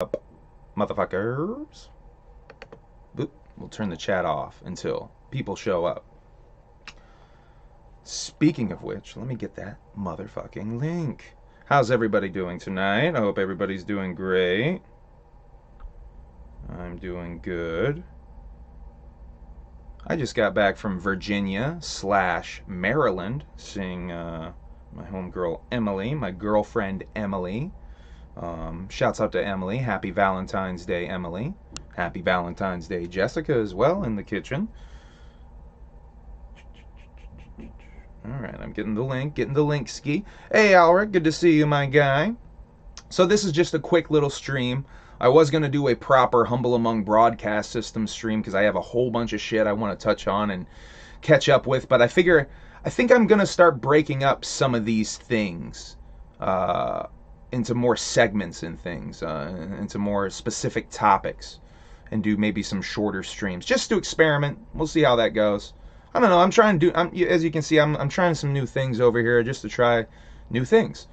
up, motherfuckers? Boop. We'll turn the chat off until people show up. Speaking of which, let me get that motherfucking link. How's everybody doing tonight? I hope everybody's doing great. I'm doing good. I just got back from Virginia / Maryland, seeing my homegirl Emily, my girlfriend Emily. Shouts out to Emily. Happy Valentine's Day, Emily. Happy Valentine's Day, Jessica, as well, in the kitchen. Alright, I'm getting the link ski. Hey, Alric, good to see you, my guy. So this is just a quick little stream. I was going to do a proper Humble Among broadcast system stream because I have a whole bunch of shit I want to touch on and catch up with, but I think I'm going to start breaking up some of these things into more segments and things, into more specific topics, and do maybe some shorter streams just to experiment. We'll see how that goes. I don't know. I'm trying to do, as you can see, I'm trying some new things over here just to try new things,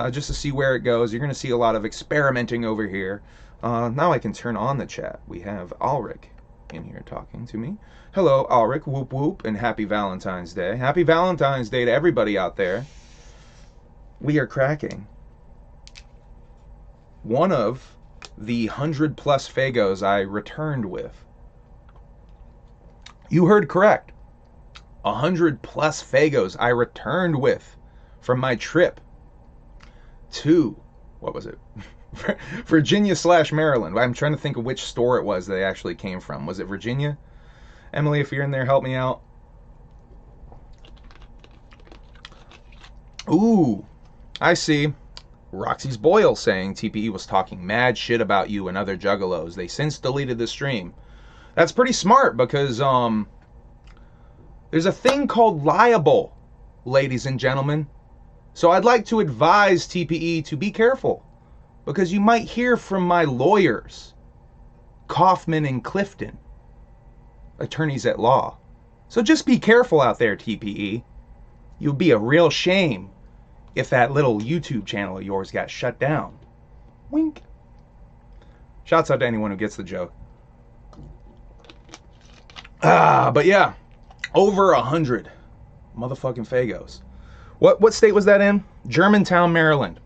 just to see where it goes. You're going to see a lot of experimenting over here. Now I can turn on the chat. We have Alric in here talking to me. Hello, Alric. Whoop whoop, and happy Valentine's Day. Happy Valentine's Day to everybody out there. We are cracking one of the 100+ Fagos I returned with. You heard correct. 100+ Fagos I returned with from my trip to, what was it? Virginia / Maryland. I'm trying to think of which store it was that they actually came from. Was it Virginia? Emily, if you're in there, help me out. Ooh, I see. Roxy's Boyle saying TPE was talking mad shit about you and other juggalos. They since deleted the stream. That's pretty smart because there's a thing called liable, ladies and gentlemen. So I'd like to advise TPE to be careful, because you might hear from my lawyers, Kaufman and Clifton, attorneys at law. So just be careful out there, TPE. You'll be a real shame if that little YouTube channel of yours got shut down. Wink. Shouts out to anyone who gets the joke. But yeah, over 100 motherfucking Fagos. What state was that in? Germantown, Maryland.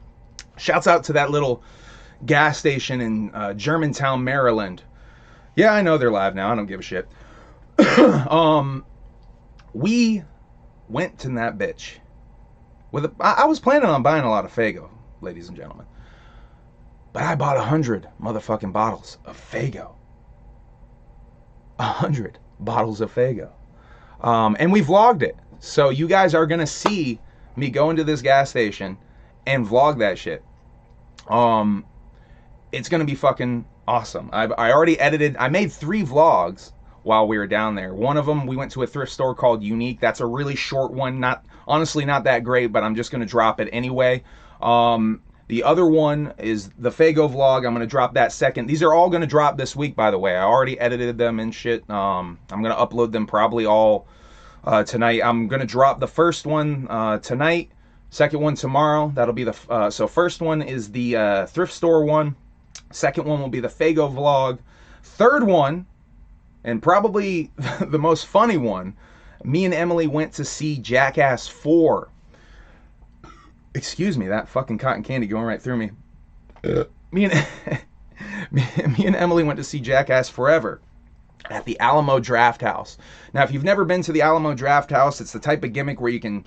Shouts out to that little gas station in Germantown, Maryland. Yeah, I know they're live now. I don't give a shit. We went to that bitch with I was planning on buying a lot of Fago, ladies and gentlemen, but I bought 100 motherfucking bottles of Fago. 100 bottles of Fago, and we vlogged it. So you guys are gonna see me go into this gas station and vlog that shit. It's gonna be fucking awesome. I already edited. I made 3 vlogs while we were down there. One of them, we went to a thrift store called Unique. That's a really short one. Honestly not that great, but I'm just gonna drop it anyway. The other one is the Fago vlog. I'm gonna drop that second. These are all gonna drop this week, by the way. I already edited them and shit. I'm gonna upload them probably all tonight. I'm gonna drop the first one tonight. Second one tomorrow. That'll be the so first one is the thrift store one. Second one will be the Fago vlog. Third one, and probably the most funny one, me and Emily went to see Jackass 4. Excuse me, that fucking cotton candy going right through me. Me and Emily went to see Jackass Forever at the Alamo Draft House. Now, if you've never been to the Alamo Draft House, it's the type of gimmick where you can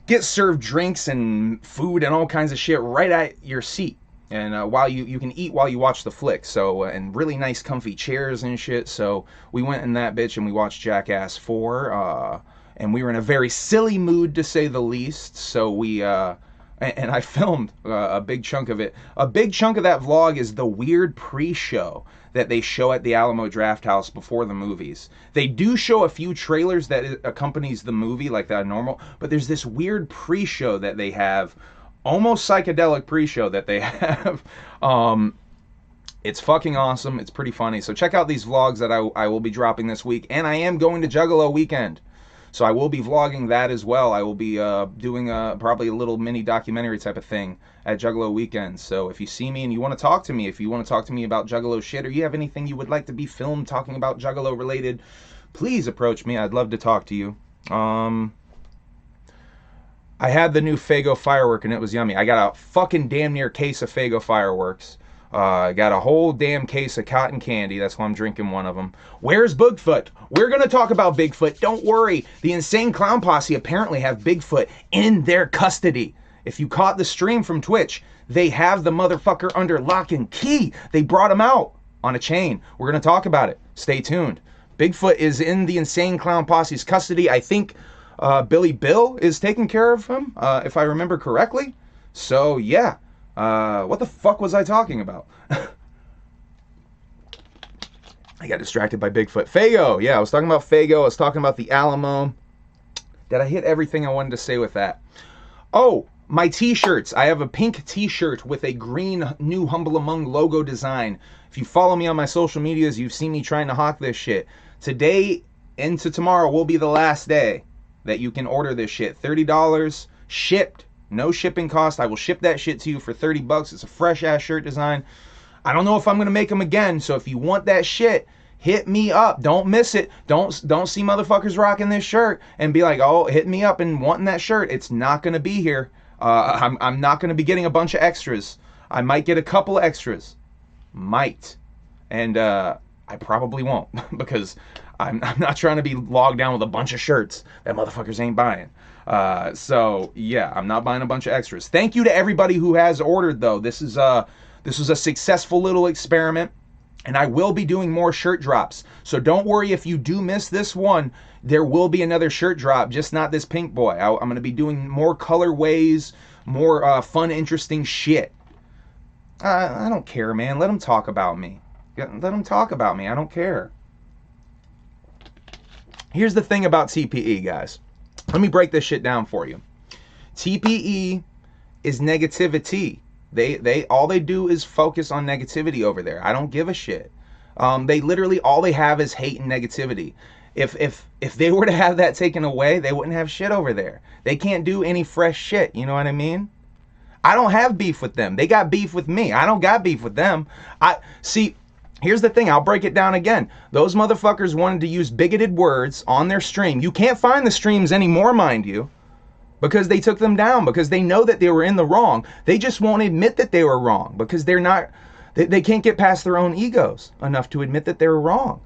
get served drinks and food and all kinds of shit right at your seat. And while you can eat while you watch the flick. So, and really nice comfy chairs and shit. So we went in that bitch and we watched Jackass 4. And we were in a very silly mood, to say the least. So we, and I filmed a big chunk of it. A big chunk of that vlog is the weird pre-show that they show at the Alamo Draft House before the movies. They do show a few trailers that accompanies the movie, like that normal, but there's this weird pre-show that they have, almost psychedelic pre-show that they have. It's fucking awesome. It's pretty funny. So check out these vlogs that I will be dropping this week. And I am going to Juggalo weekend. So I will be vlogging that as well. I will be doing probably a little mini documentary type of thing at Juggalo Weekends. So if you see me and you want to talk to me, if you want to talk to me about Juggalo shit, or you have anything you would like to be filmed talking about Juggalo related, please approach me. I'd love to talk to you. I had the new Faygo firework and it was yummy. I got a fucking damn near case of Faygo fireworks. I got a whole damn case of cotton candy. That's why I'm drinking one of them. Where's Bigfoot? We're going to talk about Bigfoot. Don't worry. The Insane Clown Posse apparently have Bigfoot in their custody. If you caught the stream from Twitch, they have the motherfucker under lock and key. They brought him out on a chain. We're going to talk about it. Stay tuned. Bigfoot is in the Insane Clown Posse's custody. I think Billy Bill is taking care of him, if I remember correctly. So, yeah. What the fuck was I talking about? I got distracted by Bigfoot. Faygo. Yeah, I was talking about Faygo. I was talking about the Alamo. Did I hit everything I wanted to say with that? Oh, my t-shirts. I have a pink t-shirt with a green new Humble Among logo design. If you follow me on my social medias, you've seen me trying to hawk this shit. Today into tomorrow will be the last day that you can order this shit. $30 shipped. No shipping cost. I will ship that shit to you for 30 bucks. It's a fresh ass shirt design. I don't know if I'm going to make them again. So if you want that shit, hit me up. Don't miss it. Don't see motherfuckers rocking this shirt and be like, oh, hit me up and wanting that shirt. It's not going to be here. I'm not going to be getting a bunch of extras. I might get a couple of extras. Might. And I probably won't because I'm not trying to be logged down with a bunch of shirts that motherfuckers ain't buying. So yeah, I'm not buying a bunch of extras. Thank you to everybody who has ordered though. This was a successful little experiment, and I will be doing more shirt drops. So don't worry if you do miss this one. There will be another shirt drop, just not this pink boy. I'm going to be doing more colorways, more fun, interesting shit. I don't care, man. Let them talk about me. Let them talk about me. I don't care. Here's the thing about TPE, guys. Let me break this shit down for you. TPE is negativity. They all they do is focus on negativity over there. I don't give a shit. They literally all they have is hate and negativity. If they were to have that taken away, they wouldn't have shit over there. They can't do any fresh shit. You know what I mean? I don't have beef with them. They got beef with me. I don't got beef with them. See. Here's the thing, I'll break it down again. Those motherfuckers wanted to use bigoted words on their stream. You can't find the streams anymore, mind you, because they took them down, because they know that they were in the wrong. They just won't admit that they were wrong, because they're not, they can't get past their own egos enough to admit that they were wrong.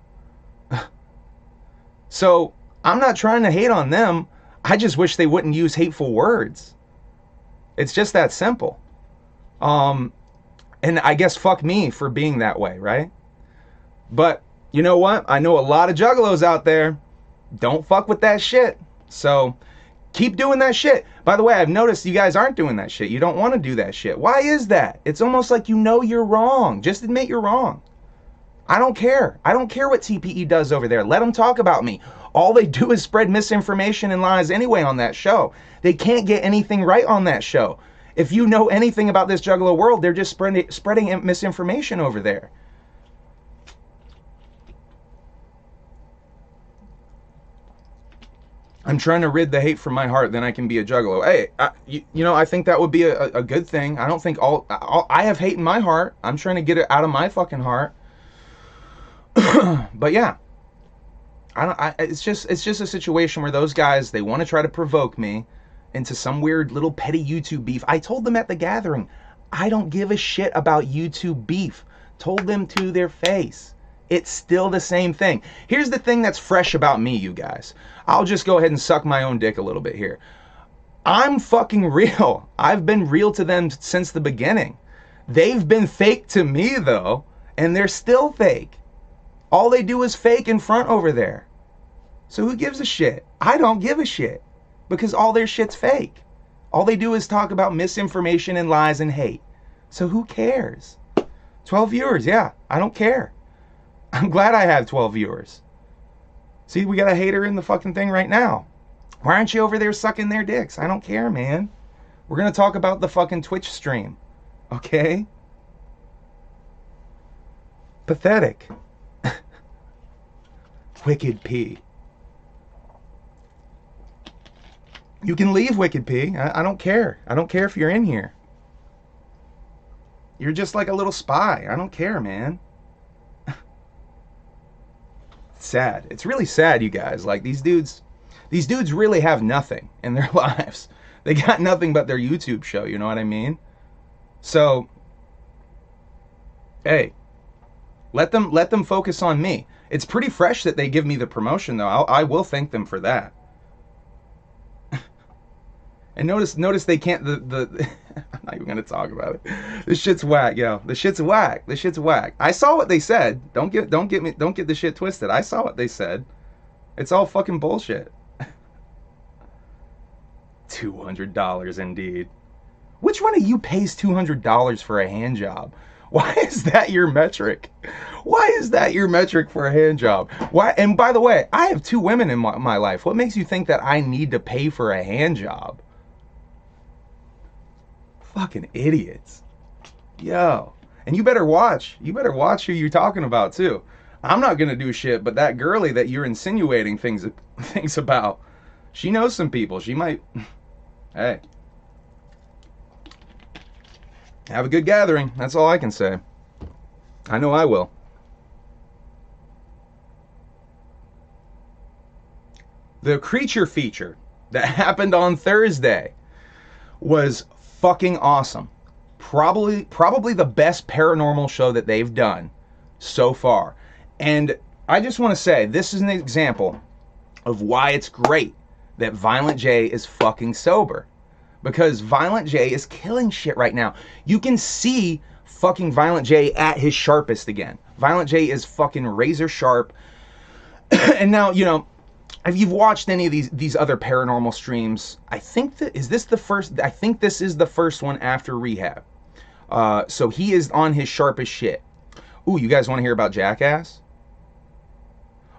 So, I'm not trying to hate on them. I just wish they wouldn't use hateful words. It's just that simple. And I guess fuck me for being that way, right? But you know what? I know a lot of juggalos out there. Don't fuck with that shit. So keep doing that shit. By the way, I've noticed you guys aren't doing that shit. You don't want to do that shit. Why is that? It's almost like you know you're wrong. Just admit you're wrong. I don't care. I don't care what TPE does over there. Let them talk about me. All they do is spread misinformation and lies anyway on that show. They can't get anything right on that show. If you know anything about this juggalo world, they're just spreading misinformation over there. I'm trying to rid the hate from my heart, then I can be a juggalo. Hey, you know, I think that would be a good thing. I don't think I have hate in my heart. I'm trying to get it out of my fucking heart. But yeah, it's just a situation where those guys, they want to try to provoke me into some weird little petty YouTube beef. I told them at the gathering, I don't give a shit about YouTube beef. Told them to their face. It's still the same thing. Here's the thing that's fresh about me, you guys. I'll just go ahead and suck my own dick a little bit here. I'm fucking real. I've been real to them since the beginning. They've been fake to me, though, and they're still fake. All they do is fake in front over there. So who gives a shit? I don't give a shit, because all their shit's fake. All they do is talk about misinformation and lies and hate. So who cares? 12 viewers, yeah, I don't care. I'm glad I have 12 viewers. See, we got a hater in the fucking thing right now. Why aren't you over there sucking their dicks? I don't care, man. We're going to talk about the fucking Twitch stream. Okay? Pathetic. Wicked P. You can leave, Wicked P. I don't care. I don't care if you're in here. You're just like a little spy. I don't care, man. Sad. It's really sad, you guys. Like, these dudes really have nothing in their lives. They got nothing but their YouTube show, you know what I mean? So, hey, let them focus on me. It's pretty fresh that they give me the promotion, though. I will thank them for that. And notice they can't, I'm not even gonna talk about it. This shit's whack, yo. This shit's whack. This shit's whack. I saw what they said. Don't get the shit twisted. I saw what they said. It's all fucking bullshit. $200 indeed. Which one of you pays $200 for a hand job? Why is that your metric? Why is that your metric for a hand job? Why? And by the way, I have 2 women in my life. What makes you think that I need to pay for a hand job? Fucking idiots. Yo. And you better watch. You better watch who you're talking about, too. I'm not gonna do shit, but that girly that you're insinuating things about, she knows some people. She might... Hey. Have a good gathering. That's all I can say. I know I will. The creature feature that happened on Thursday was fucking awesome. Probably the best paranormal show that they've done so far. And I just want to say, this is an example of why it's great that Violent J is fucking sober. Because Violent J is killing shit right now. You can see fucking Violent J at his sharpest again. Violent J is fucking razor sharp. And now, you know, if you've watched any of these other paranormal streams, I think this is the first one after rehab. So he is on his sharpest shit. Ooh, you guys want to hear about Jackass?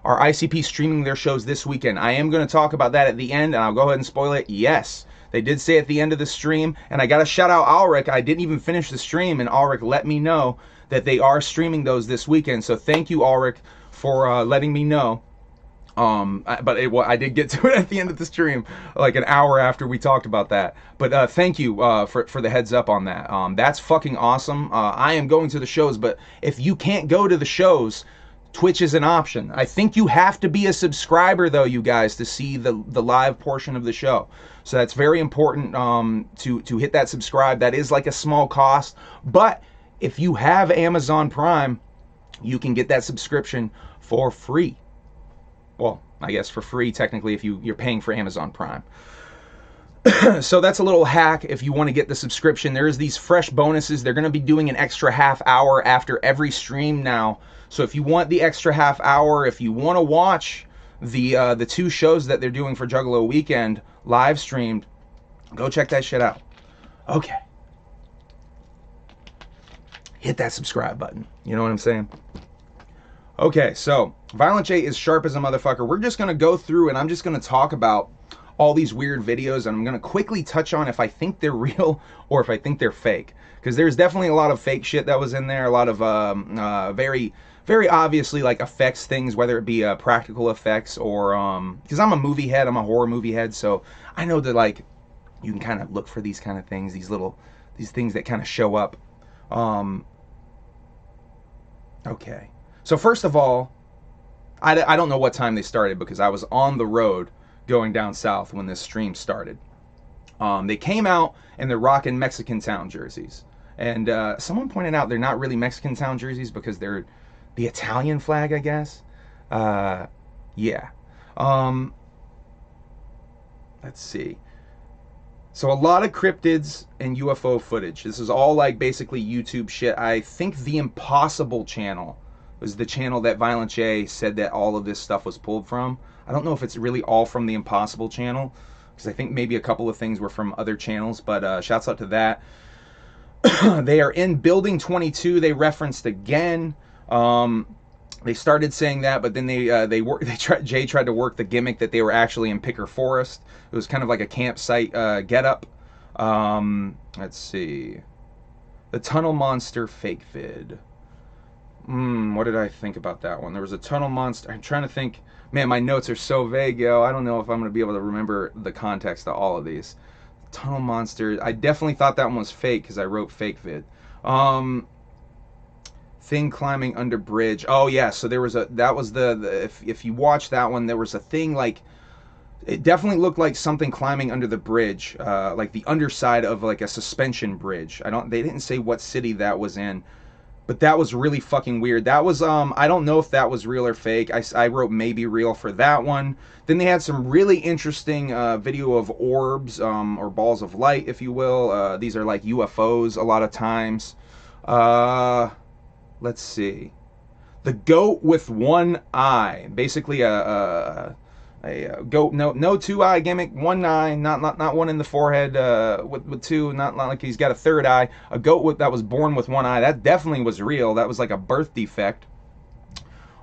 Are ICP streaming their shows this weekend? I am going to talk about that at the end, and I'll go ahead and spoil it. Yes, they did say at the end of the stream, and I got to shout out Ulrich. I didn't even finish the stream, and Ulrich let me know that they are streaming those this weekend. So thank you, Ulrich, for letting me know. I did get to it at the end of the stream, like an hour after we talked about that. But thank you for the heads up on that. That's fucking awesome. I am going to the shows, but if you can't go to the shows, Twitch is an option. I think you have to be a subscriber, though, you guys, to see the live portion of the show. So that's very important to hit that subscribe. That is like a small cost. But if you have Amazon Prime, you can get that subscription for free. Well, I guess for free, technically, if you're paying for Amazon Prime. So that's a little hack if you want to get the subscription. There's these fresh bonuses. They're going to be doing an extra half hour after every stream now. So if you want the extra half hour, if you want to watch the 2 shows that they're doing for Juggalo Weekend live streamed, go check that shit out. Okay. Hit that subscribe button. You know what I'm saying? Okay, so Violent J is sharp as a motherfucker. We're just going to go through and I'm just going to talk about all these weird videos, and I'm going to quickly touch on if I think they're real or if I think they're fake. Because there's definitely a lot of fake shit that was in there, a lot of very, very obviously like effects things, whether it be practical effects or, because I'm a movie head, I'm a horror movie head, so I know that like you can kind of look for these kind of things, these things that kind of show up. Okay. So first of all, I don't know what time they started because I was on the road going down south when this stream started. They came out and they're rocking Mexican Town jerseys. And someone pointed out they're not really Mexican Town jerseys because they're the Italian flag, I guess. Yeah. Let's see. So a lot of cryptids and UFO footage. This is all like basically YouTube shit. I think the Impossible channel was the channel that Violent J said that all of this stuff was pulled from. I don't know if it's really all from the Impossible channel, because I think maybe a couple of things were from other channels, but shouts out to that. They are in Building 22. They referenced again. They started saying that, but then Jay tried to work the gimmick that they were actually in Picker Forest. It was kind of like a campsite getup. Let's see. The Tunnel Monster fake vid. What did I think about that one? There was a tunnel monster. I'm trying to think. Man, my notes are so vague, yo. I don't know if I'm going to be able to remember the context of all of these. Tunnel monster. I definitely thought that one was fake because I wrote fake vid. Thing climbing under bridge. Oh yeah, so there was that was the if you watch that one, there was a thing like, it definitely looked like something climbing under the bridge, like the underside of like a suspension bridge. They didn't say what city that was in, but that was really fucking weird. That was I don't know if that was real or fake. I wrote maybe real for that one. Then they had some really interesting video of orbs, or balls of light, if you will. These are like UFOs a lot of times. Let's see. The goat with one eye. Basically a goat, no two-eye gimmick, one eye, not one in the forehead, with two, not like he's got a third eye. A goat that was born with one eye. That definitely was real. That was like a birth defect.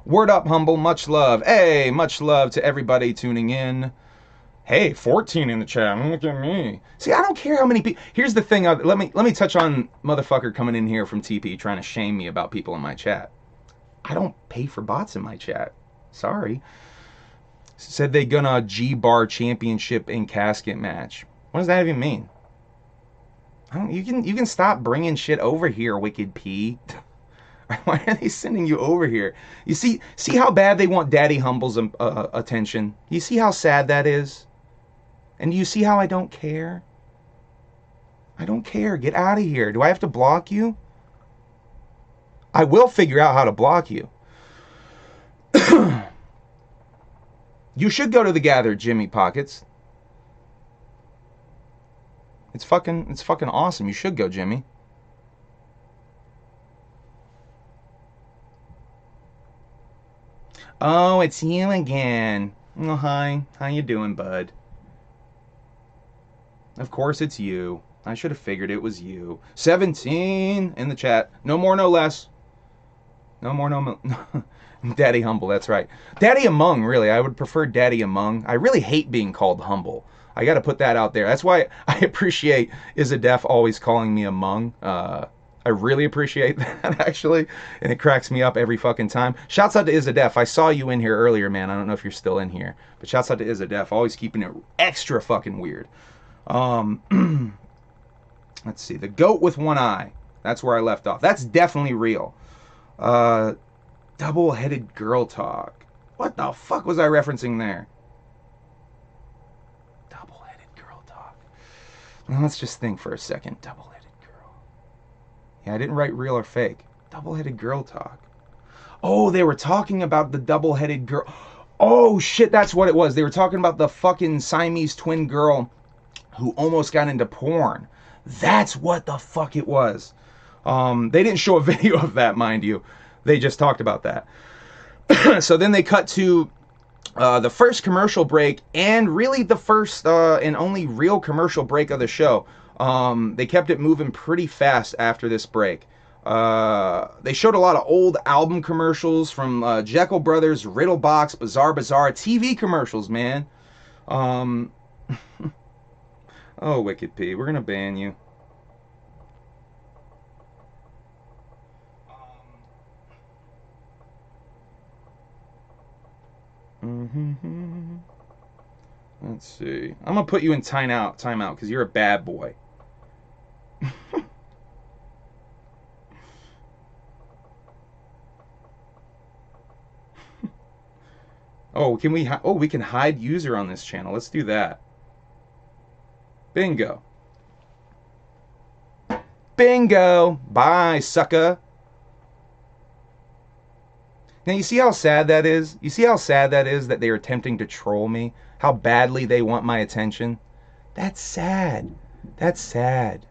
Word up, Humble. Much love. Hey, much love to everybody tuning in. Hey, 14 in the chat. Look at me. See, I don't care how many people. Here's the thing. Let me touch on motherfucker coming in here from TP trying to shame me about people in my chat. I don't pay for bots in my chat. Sorry. Said they gonna G-Bar championship in casket match. What does that even mean? You can stop bringing shit over here, Wicked P. Why are they sending you over here? You see how bad they want Daddy Humble's attention? You see how sad that is? And do you see how I don't care? I don't care. Get out of here. Do I have to block you? I will figure out how to block you. You should go to the Gather, Jimmy Pockets. It's fucking awesome. You should go, Jimmy. Oh, it's you again. Oh, hi. How you doing, bud? Of course it's you. I should have figured it was you. 17 in the chat. No more, no less. No more, no Daddy Humble, that's right. Daddy Among, really. I would prefer Daddy Among. I really hate being called Humble. I got to put that out there. That's why I appreciate Isadef always calling me Among. I really appreciate that, actually. And it cracks me up every fucking time. Shouts out to Isadef. I saw you in here earlier, man. I don't know if you're still in here. But shouts out to Isadef. Always keeping it extra fucking weird. Let's see. The goat with one eye. That's where I left off. That's definitely real. Double-headed girl talk. What the fuck was I referencing there? Double-headed girl talk. Well, let's just think for a second. Double-headed girl. Yeah, I didn't write real or fake. Double-headed girl talk. Oh, they were talking about the double-headed girl. Oh, shit, that's what it was. They were talking about the fucking Siamese twin girl who almost got into porn. That's what the fuck it was. They didn't show a video of that, mind you. They just talked about that. So then they cut to the first commercial break, and really the first and only real commercial break of the show. They kept it moving pretty fast after this break. They showed a lot of old album commercials from Jekyll Brothers, Riddlebox, Bizarre TV commercials, man. Oh, Wicked P, we're gonna ban you. Let's see. I'm gonna put you in timeout, because you're a bad boy. Oh, can we? Oh, we can hide user on this channel. Let's do that. Bingo. Bingo. Bye, sucker. Now, you see how sad that is? You see how sad that is that they're attempting to troll me? How badly they want my attention? That's sad. That's sad.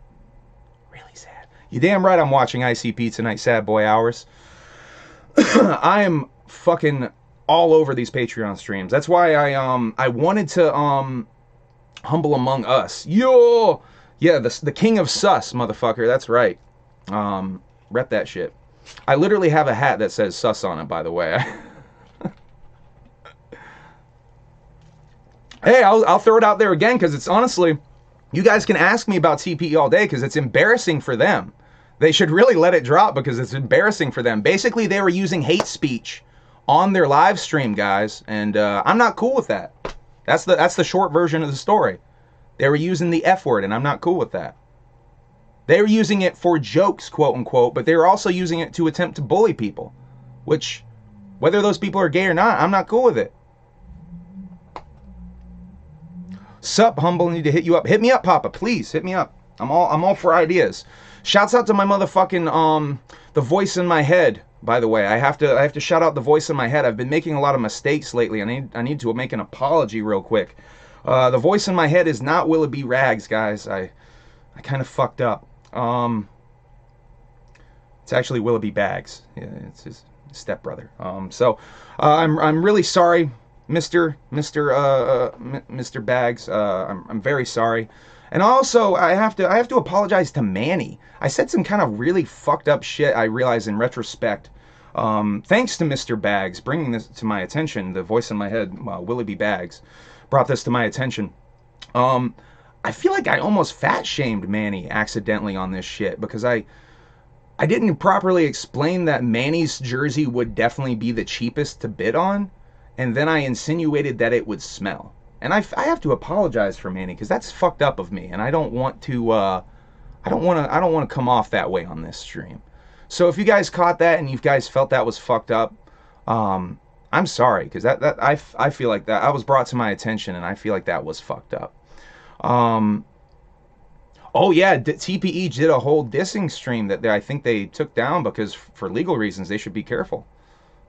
Really sad. You damn right I'm watching ICP tonight, sad boy hours. I am fucking all over these Patreon streams. That's why I wanted to Humble Among Us. Yo! Yeah, the king of sus, motherfucker. That's right. Rep that shit. I literally have a hat that says sus on it, by the way. Hey, I'll throw it out there again, because it's honestly, you guys can ask me about TPE all day, because it's embarrassing for them. They should really let it drop because it's embarrassing for them. Basically, they were using hate speech on their live stream, guys, and I'm not cool with that. That's the short version of the story. They were using the F word, and I'm not cool with that. They were using it for jokes, quote unquote, but they were also using it to attempt to bully people, which, whether those people are gay or not, I'm not cool with it. Sup, Humble, need to hit you up. Hit me up, Papa, please. Hit me up. I'm all for ideas. Shouts out to my motherfucking the voice in my head. By the way, I have to shout out the voice in my head. I've been making a lot of mistakes lately. I need to make an apology real quick. The voice in my head is not Willoughby Rags, guys. I kind of fucked up. It's actually Willoughby Bags. Yeah, it's his stepbrother. So I'm really sorry, Mr. Bags. I'm very sorry. And also, I have to apologize to Manny. I said some kind of really fucked up shit, I realize in retrospect. Thanks to Mr. Bags bringing this to my attention. The voice in my head, Willoughby Bags, brought this to my attention. I feel like I almost fat shamed Manny accidentally on this shit because I didn't properly explain that Manny's jersey would definitely be the cheapest to bid on, and then I insinuated that it would smell. And I have to apologize for Manny because that's fucked up of me, and I don't want to I don't want to come off that way on this stream. So if you guys caught that and you guys felt that was fucked up, I'm sorry, because I feel like that was brought to my attention, and I feel like that was fucked up. Oh yeah, TPE did a whole dissing stream that I think they took down because for legal reasons they should be careful.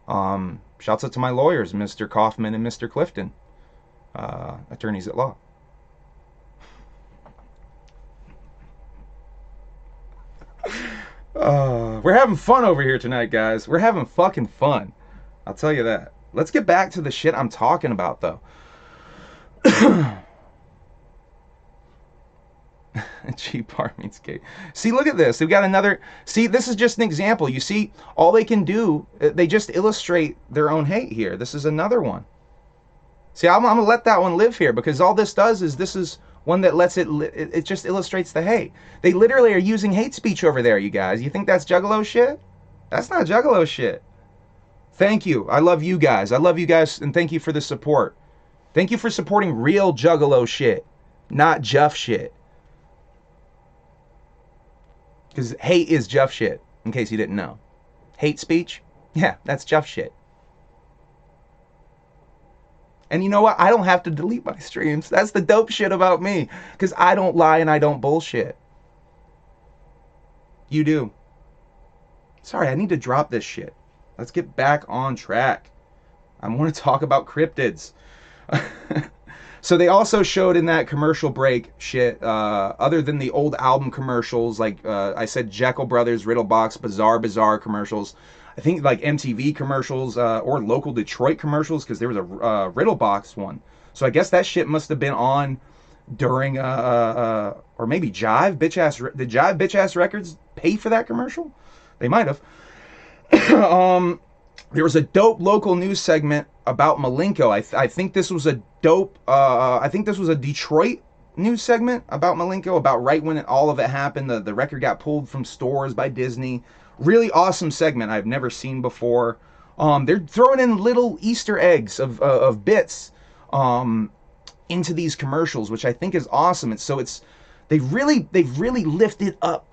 Shouts out to my lawyers, Mr. Kaufman and Mr. Clifton, attorneys at law. We're having fun over here tonight, guys. We're having fucking fun. I'll tell you that. Let's get back to the shit I'm talking about, though. Cheap bar means gay. See, look at this. They've got another. See, this is just an example. You see, all they can do, they just illustrate their own hate here. This is another one. See, I'm going to let that one live here because all this does is this is one that lets it just illustrates the hate. They literally are using hate speech over there, you guys. You think that's Juggalo shit? That's not Juggalo shit. Thank you. I love you guys. I love you guys, and thank you for the support. Thank you for supporting real Juggalo shit, not Juff shit. Because hate is Juff shit, in case you didn't know. Hate speech? Yeah, that's Juff shit. And you know what? I don't have to delete my streams. That's the dope shit about me. Because I don't lie and I don't bullshit. You do. Sorry, I need to drop this shit. Let's get back on track. I want to talk about cryptids. So they also showed in that commercial break shit, other than the old album commercials, like I said, Jekyll Brothers, Riddlebox, Bizarre commercials. I think like MTV commercials or local Detroit commercials, because there was a Riddlebox one. So I guess that shit must have been on during, or maybe Jive Bitch Ass. Did Jive Bitch Ass Records pay for that commercial? They might have. There was a dope local news segment about Malenko. I think this was a dope. I think this was a Detroit news segment about Malenko, about right when all of it happened. The record got pulled from stores by Disney. Really awesome segment I've never seen before. They're throwing in little Easter eggs of bits into these commercials, which I think is awesome. And so they've really lifted up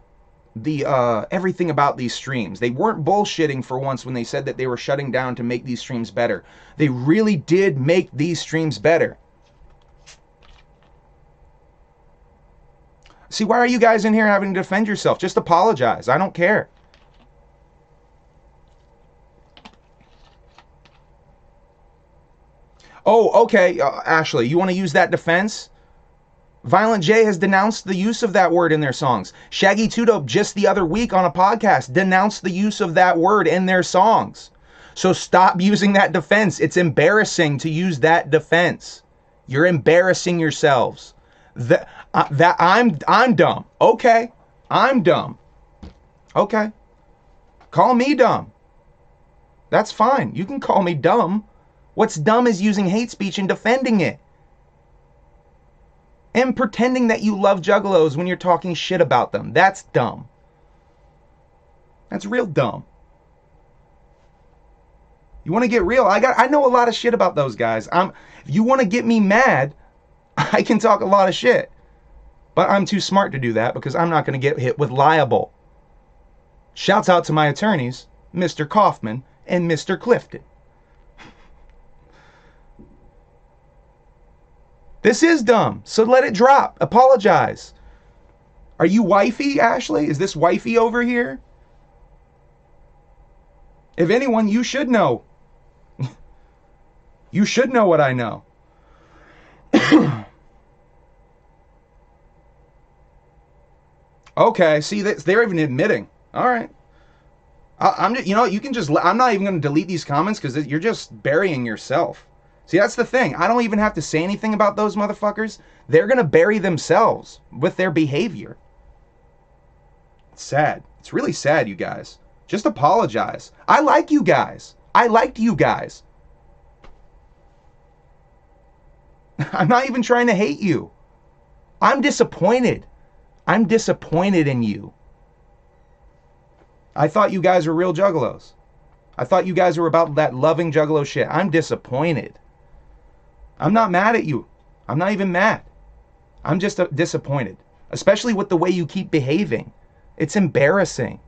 the everything about these streams. They weren't bullshitting for once when they said that they were shutting down to make these streams better. They really did make these streams better. See, why are you guys in here having to defend yourself? Just apologize. I don't care. Oh, okay, Ashley, you want to use that defense? Violent J has denounced the use of that word in their songs. Shaggy 2 Dope just the other week on a podcast denounced the use of that word in their songs. So stop using that defense. It's embarrassing to use that defense. You're embarrassing yourselves. I'm dumb. Okay, I'm dumb. Okay, call me dumb. That's fine. You can call me dumb. What's dumb is using hate speech and defending it. And pretending that you love juggalos when you're talking shit about them. That's dumb. That's real dumb. You want to get real? I know a lot of shit about those guys. If you want to get me mad, I can talk a lot of shit. But I'm too smart to do that because I'm not going to get hit with liable. Shouts out to my attorneys, Mr. Kaufman and Mr. Clifton. This is dumb, so let it drop. Apologize. Are you wifey, Ashley? Is this wifey over here? If anyone, you should know. You should know what I know. Okay, see, they're even admitting. All right. I'm just, you know, you can just, I'm not even going to delete these comments because you're just burying yourself. See, that's the thing. I don't even have to say anything about those motherfuckers. They're going to bury themselves with their behavior. It's sad. It's really sad, you guys. Just apologize. I like you guys. I liked you guys. I'm not even trying to hate you. I'm disappointed. I'm disappointed in you. I thought you guys were real juggalos. I thought you guys were about that loving juggalo shit. I'm disappointed. I'm not mad at you. I'm not even mad. I'm just disappointed. Especially with the way you keep behaving. It's embarrassing.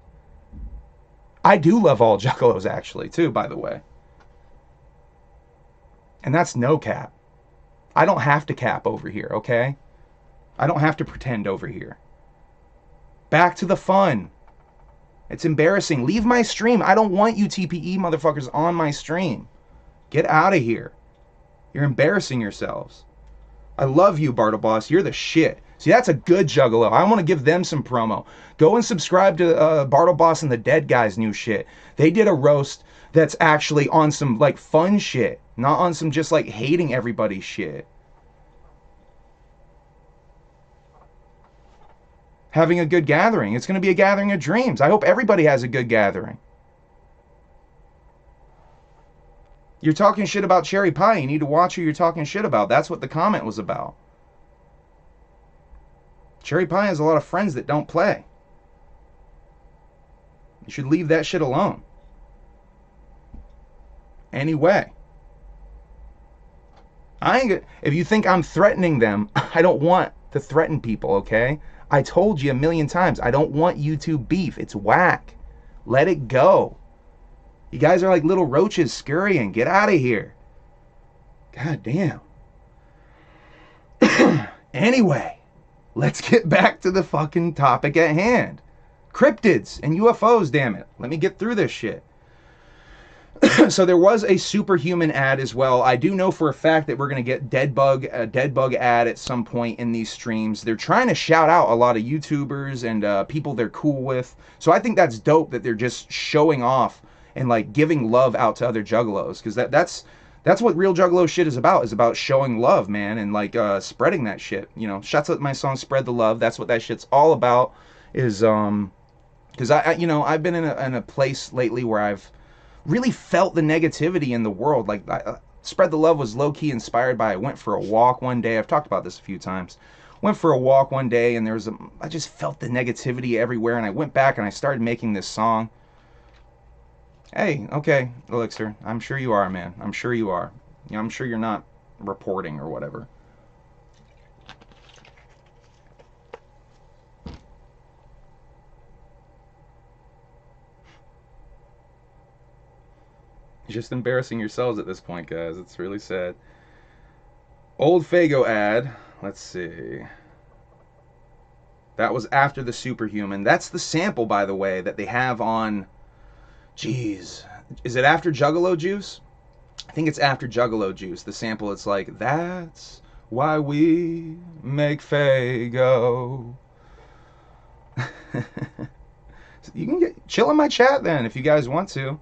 I do love all juggalos actually too, by the way. And that's no cap. I don't have to cap over here, okay? I don't have to pretend over here. Back to the fun. It's embarrassing. Leave my stream. I don't want you TPE motherfuckers on my stream. Get out of here. You're embarrassing yourselves. I love you, Bartle Boss. You're the shit. See, that's a good juggalo. I want to give them some promo. Go and subscribe to Bartle Boss and the Dead Guys' new shit. They did a roast that's actually on some like fun shit, not on some just like hating everybody's shit. Having a good gathering. It's going to be a gathering of dreams. I hope everybody has a good gathering. You're talking shit about Cherry Pie. You need to watch who you're talking shit about. That's what the comment was about. Cherry Pie has a lot of friends that don't play. You should leave that shit alone. Anyway. If you think I'm threatening them, I don't want to threaten people, okay? I told you a million times, I don't want YouTube beef. It's whack. Let it go. You guys are like little roaches scurrying. Get out of here. God damn. Anyway, let's get back to the fucking topic at hand. Cryptids and UFOs, damn it. Let me get through this shit. So there was a superhuman ad as well. I do know for a fact that we're going to get a dead bug ad at some point in these streams. They're trying to shout out a lot of YouTubers and people they're cool with. So I think that's dope that they're just showing off and like giving love out to other juggalos. Because that's what real juggalo shit is about showing love, man. And like spreading that shit. You know, shouts out my song Spread the Love. That's what that shit's all about. Is because I've been in a place lately where I've really felt the negativity in the world. Like Spread the Love was low-key inspired by I went for a walk one day. I've talked about this a few times. Went for a walk one day and I just felt the negativity everywhere, and I went back and I started making this song. Hey, okay, Elixir, I'm sure you are, man. I'm sure you are. You know, I'm sure you're not reporting or whatever. You're just embarrassing yourselves at this point, guys. It's really sad. Old Fago ad. Let's see. That was after the Superhuman. That's the sample, by the way, that they have on... Jeez. Is it after Juggalo Juice? I think it's after Juggalo Juice. The sample, it's like, that's why we make Fago. You can chill in my chat then if you guys want to.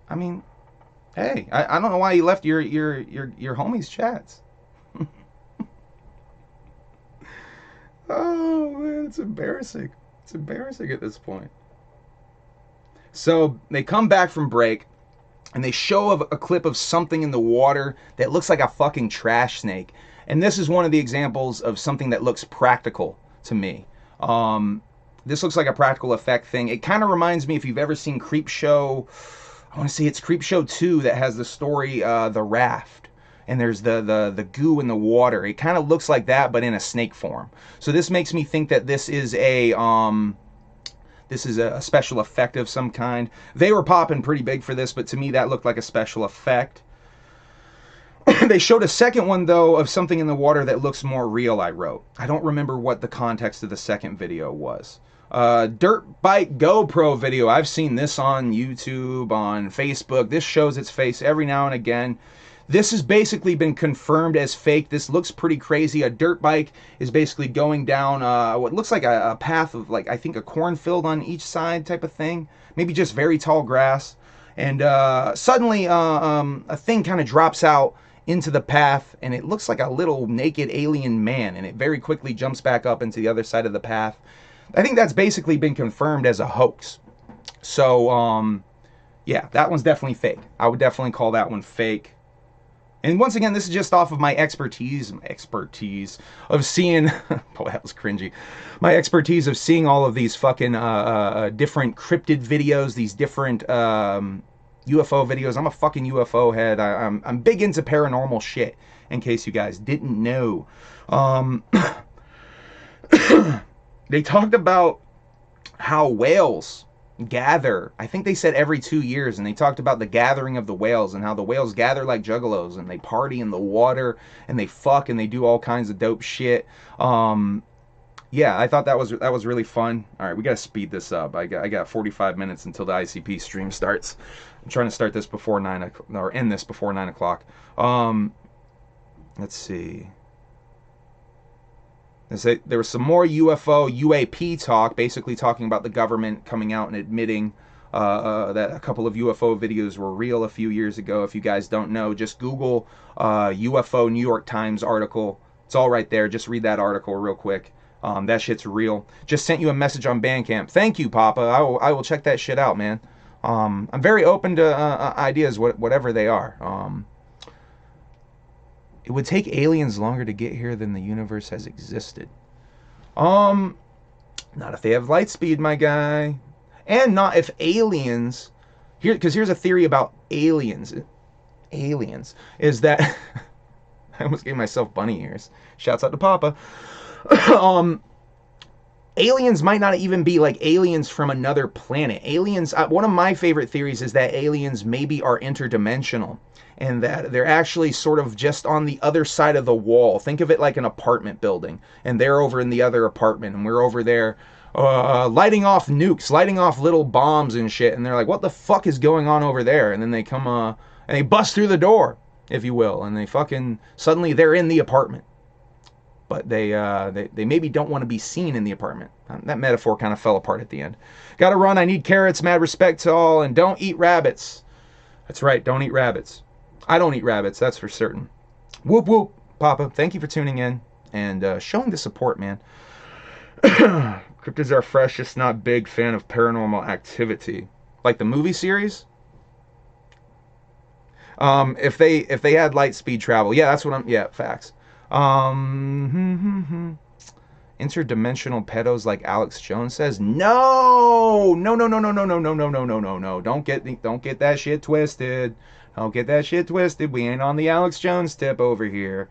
I mean, hey, I don't know why you left your homies' chats. Oh man, it's embarrassing. It's embarrassing at this point. So they come back from break and they show a clip of something in the water that looks like a fucking trash snake. And this is one of the examples of something that looks practical to me. This looks like a practical effect thing. It kind of reminds me, if you've ever seen Creepshow, I want to say it's Creepshow 2 that has the story, The Raft. And there's the goo in the water. It kind of looks like that, but in a snake form. So this makes me think that this is a special effect of some kind. They were popping pretty big for this, but to me that looked like a special effect. They showed a second one, though, of something in the water that looks more real, I wrote. I don't remember what the context of the second video was. Dirt bike GoPro video. I've seen this on YouTube, on Facebook. This shows its face every now and again. This has basically been confirmed as fake. This looks pretty crazy. A dirt bike is basically going down what looks like a path of, like, I think a cornfield on each side type of thing. Maybe just very tall grass. And suddenly a thing kind of drops out into the path, and it looks like a little naked alien man, and it very quickly jumps back up into the other side of the path. I think that's basically been confirmed as a hoax. So, yeah, that one's definitely fake. I would definitely call that one fake. And once again, this is just off of my expertise of seeing, boy, that was cringy. My expertise of seeing all of these fucking different cryptid videos, these different UFO videos. I'm a fucking UFO head. I'm big into paranormal shit, in case you guys didn't know. They talked about how whales gather. I think they said every 2 years, and they talked about the gathering of the whales and how the whales gather like juggalos, and they party in the water, and they fuck, and they do all kinds of dope shit. Yeah, I thought that was really fun. All right, we gotta speed this up. I got 45 minutes until the ICP stream starts. I'm trying to start this before 9 o'clock, or end this before 9 o'clock. Let's see. There was some more UAP talk, basically talking about the government coming out and admitting that a couple of UFO videos were real a few years ago. If you guys don't know, just Google UFO New York Times article. It's all right there. Just read that article real quick. That shit's real. Just sent you a message on Bandcamp. Thank you, Papa. I will check that shit out, man. I'm very open to ideas, whatever they are. It would take aliens longer to get here than the universe has existed. Not if they have light speed, my guy. And not if aliens... Because here's a theory about aliens. Aliens. Is that... I almost gave myself bunny ears. Shouts out to Papa. Aliens might not even be like aliens from another planet. Aliens... one of my favorite theories is that aliens maybe are interdimensional. And that they're actually sort of just on the other side of the wall. Think of it like an apartment building. And they're over in the other apartment. And we're over there lighting off nukes, lighting off little bombs and shit. And they're like, what the fuck is going on over there? And then they come and they bust through the door, if you will. And they fucking, suddenly they're in the apartment. But they maybe don't want to be seen in the apartment. That metaphor kind of fell apart at the end. Gotta run, I need carrots, mad respect to all. And don't eat rabbits. That's right, don't eat rabbits. I don't eat rabbits, that's for certain. Whoop whoop, Papa. Thank you for tuning in and showing the support, man. Cryptids are fresh, just not big fan of Paranormal Activity. Like the movie series? If they had light speed travel. Yeah, that's what I'm... Yeah, facts. Interdimensional pedos like Alex Jones says. No! No. Don't get that shit twisted. Don't get that shit twisted. We ain't on the Alex Jones tip over here.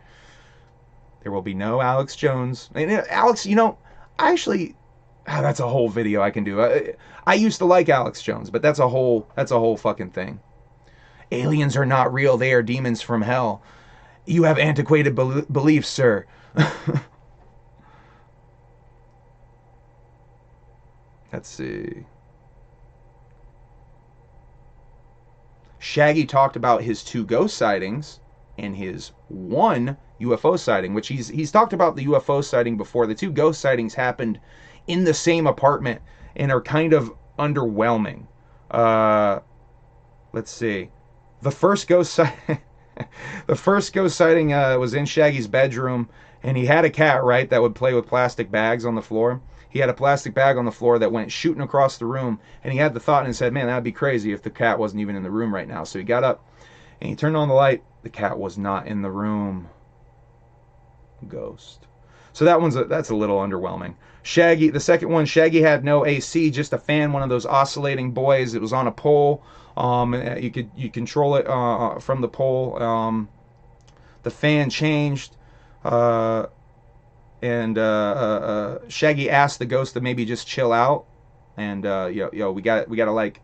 There will be no Alex Jones. And Alex, actually, that's a whole video I can do. I used to like Alex Jones, but that's a whole fucking thing. Aliens are not real. They are demons from hell. You have antiquated beliefs, sir. Let's see. Shaggy talked about his 2 ghost sightings and his 1 UFO sighting, which he's talked about the UFO sighting before. The 2 ghost sightings happened in the same apartment and are kind of underwhelming. Let's see. The first ghost sighting was in Shaggy's bedroom, and he had a cat, right, that would play with plastic bags on the floor. He had a plastic bag on the floor that went shooting across the room, and he had the thought and said, man, that'd be crazy if the cat wasn't even in the room right now. So he got up and he turned on the light. The cat was not in the room. Ghost. So that's a little underwhelming. Shaggy, the second one, Shaggy had no AC, just a fan, one of those oscillating boys. It was on a pole. You control it from the pole. The fan changed, and Shaggy asked the ghost to maybe just chill out, and we gotta like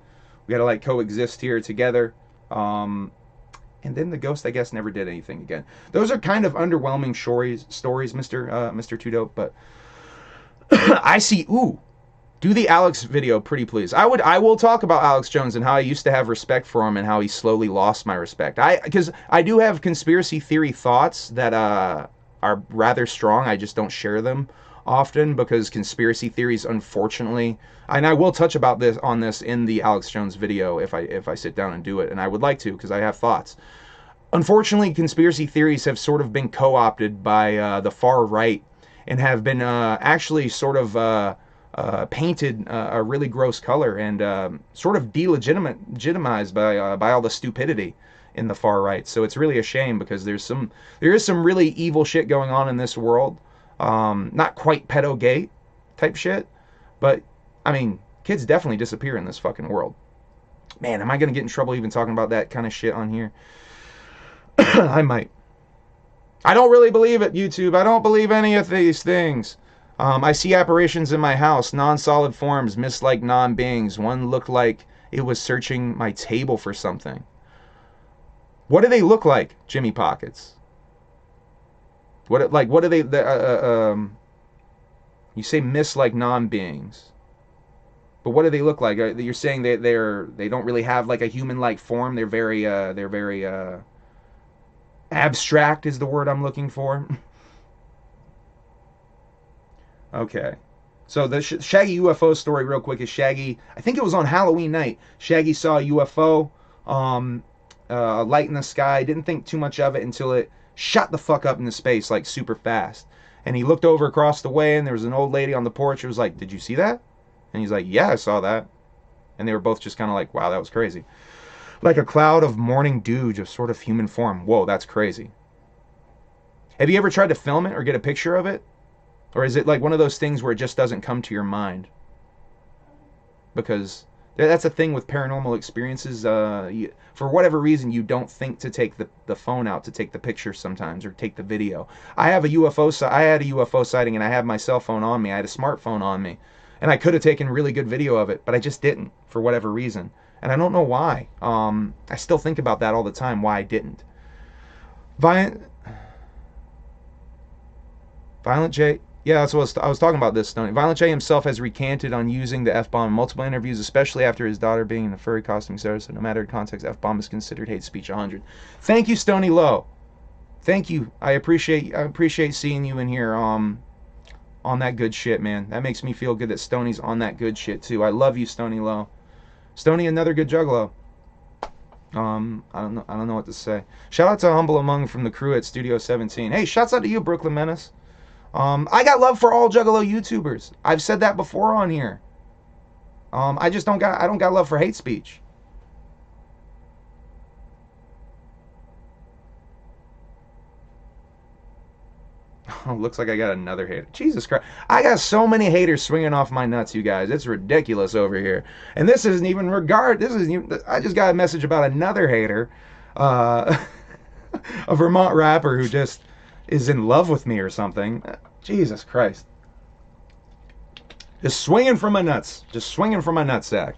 coexist here together. And then the ghost, I guess, never did anything again. Those are kind of underwhelming stories, Mr. Two Dope. But I see. Ooh, do the Alex video, pretty please. I will talk about Alex Jones and how I used to have respect for him and how he slowly lost my respect. Because I do have conspiracy theory thoughts that are rather strong. I just don't share them often because conspiracy theories, unfortunately, and I will touch about this in the Alex Jones video if I sit down and do it, and I would like to because I have thoughts. Unfortunately, conspiracy theories have sort of been co-opted by the far right and have been actually sort of painted a really gross color and sort of delegitimized by all the stupidity in the far right. So it's really a shame because there is some really evil shit going on in this world. Not quite pedo-gate type shit, but I mean, kids definitely disappear in this fucking world. Man, am I gonna get in trouble even talking about that kind of shit on here? I might. I don't really believe it, YouTube. I don't believe any of these things. I see apparitions in my house, non-solid forms, mist-like non-beings. One looked like it was searching my table for something. What do they look like, Jimmy Pockets? What do they? You say mist-like non-beings, but what do they look like? You're saying they don't really have like a human-like form. They're very abstract is the word I'm looking for. Okay. So the Shaggy UFO story real quick is Shaggy, I think it was on Halloween night, Shaggy saw a UFO, a light in the sky, didn't think too much of it until it shot the fuck up into space like super fast. And he looked over across the way and there was an old lady on the porch who was like, "Did you see that?" And he's like, "Yeah, I saw that." And they were both just kind of like, "Wow, that was crazy." Like a cloud of morning dew, just sort of human form. Whoa, that's crazy. Have you ever tried to film it or get a picture of it? Or is it like one of those things where it just doesn't come to your mind? Because that's a thing with paranormal experiences. For whatever reason, you don't think to take the phone out to take the picture sometimes or take the video. I had a UFO sighting and I had my cell phone on me. I had a smartphone on me. And I could have taken really good video of it, but I just didn't for whatever reason. And I don't know why. I still think about that all the time, why I didn't. Violent J... Yeah, that's what I was talking about this, Stoney. Violent J himself has recanted on using the F-bomb in multiple interviews, especially after his daughter being in a furry costume, etc. So no matter the context, F-bomb is considered hate speech 100. Thank you, Stoney Low. Thank you. I appreciate seeing you in here on that good shit, man. That makes me feel good that Stoney's on that good shit, too. I love you, Stoney Low. Stoney, another good juggalo. I don't know what to say. Shout out to Humble Among from the crew at Studio 17. Hey, shouts out to you, Brooklyn Menace. I got love for all Juggalo YouTubers. I've said that before on here. I don't got love for hate speech. Oh, looks like I got another hater. Jesus Christ. I got so many haters swinging off my nuts, you guys. It's ridiculous over here. And this isn't even I just got a message about another hater. A Vermont rapper who just is in love with me or something. Jesus Christ. Just swinging from my nuts. Just swinging from my nutsack.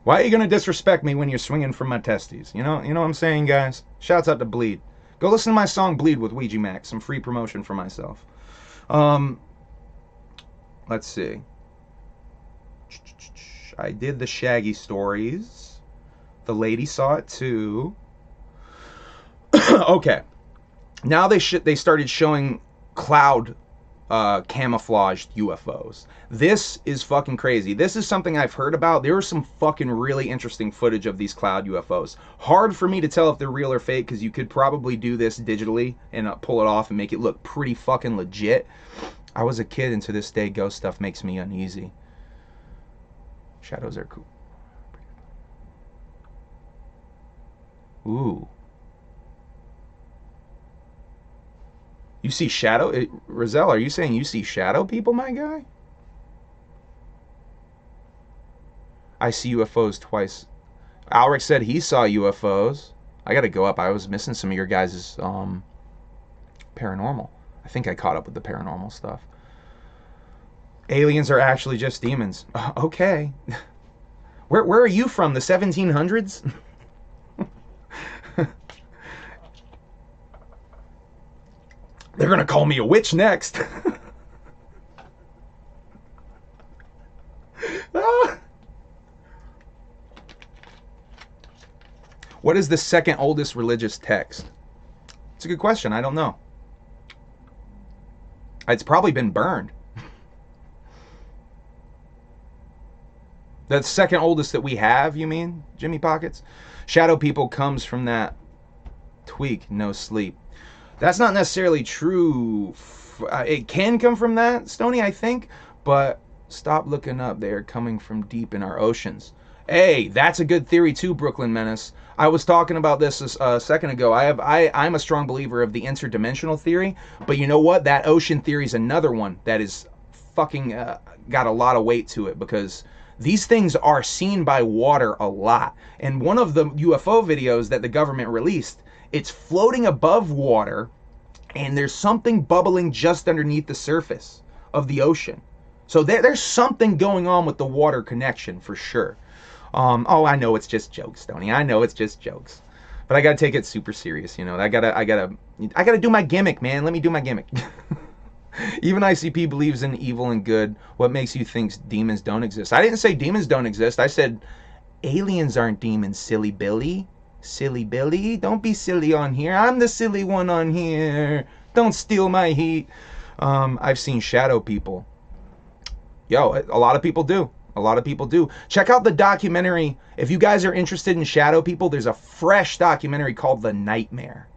Why are you going to disrespect me when you're swinging from my testes? You know what I'm saying, guys? Shouts out to Bleed. Go listen to my song Bleed with Ouija Max. Some free promotion for myself. Let's see. I did the Shaggy stories. The lady saw it too. Okay. Now they started showing cloud camouflaged UFOs. This is fucking crazy. This is something I've heard about. There was some fucking really interesting footage of these cloud UFOs. Hard for me to tell if they're real or fake because you could probably do this digitally and pull it off and make it look pretty fucking legit. I was a kid and to this day ghost stuff makes me uneasy. Shadows are cool. Ooh. You see shadow? Roselle, are you saying you see shadow people, my guy? I see UFOs twice. Alric said he saw UFOs. I gotta go up. I was missing some of your guys' paranormal. I think I caught up with the paranormal stuff. Aliens are actually just demons. Okay. Where are you from? The 1700s? They're gonna call me a witch next. What is the second oldest religious text? It's a good question. I don't know. It's probably been burned. The second oldest that we have, you mean, Jimmy Pockets? Shadow people comes from that tweak, no sleep. That's not necessarily true. It can come from that, Stony, I think, but stop looking up. They are coming from deep in our oceans. Hey, that's a good theory too, Brooklyn Menace. I was talking about this a second ago. I'm a strong believer of the interdimensional theory, but you know what? That ocean theory is another one that is fucking got a lot of weight to it, because these things are seen by water a lot. And one of the UFO videos that the government released, it's floating above water, and there's something bubbling just underneath the surface of the ocean. So there's something going on with the water connection for sure. Oh, I know it's just jokes, Stoney. I know it's just jokes, but I gotta take it super serious. You know, I gotta do my gimmick, man. Let me do my gimmick. Even ICP believes in evil and good. What makes you think demons don't exist? I didn't say demons don't exist. I said aliens aren't demons, silly Billy. Silly Billy, don't be silly on here. I'm the silly one on here. Don't steal my heat. I've seen shadow people. Yo, a lot of people do. A lot of people do. Check out the documentary. If you guys are interested in shadow people, there's a fresh documentary called The Nightmare.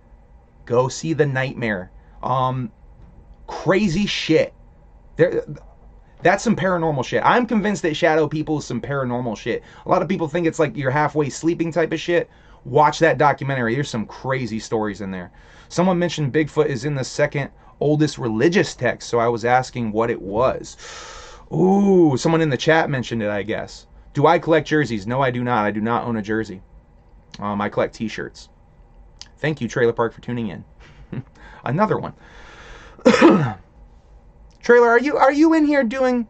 Go see The Nightmare. Crazy shit. That's some paranormal shit. I'm convinced that shadow people is some paranormal shit. A lot of people think it's like you're halfway sleeping type of shit. Watch that documentary. There's some crazy stories in there. Someone mentioned Bigfoot is in the second oldest religious text, so I was asking what it was. Ooh, someone in the chat mentioned it, I guess. Do I collect jerseys? No, I do not. I do not own a jersey. I collect t-shirts. Thank you, Trailer Park, for tuning in. Another one. Trailer, are you in here doing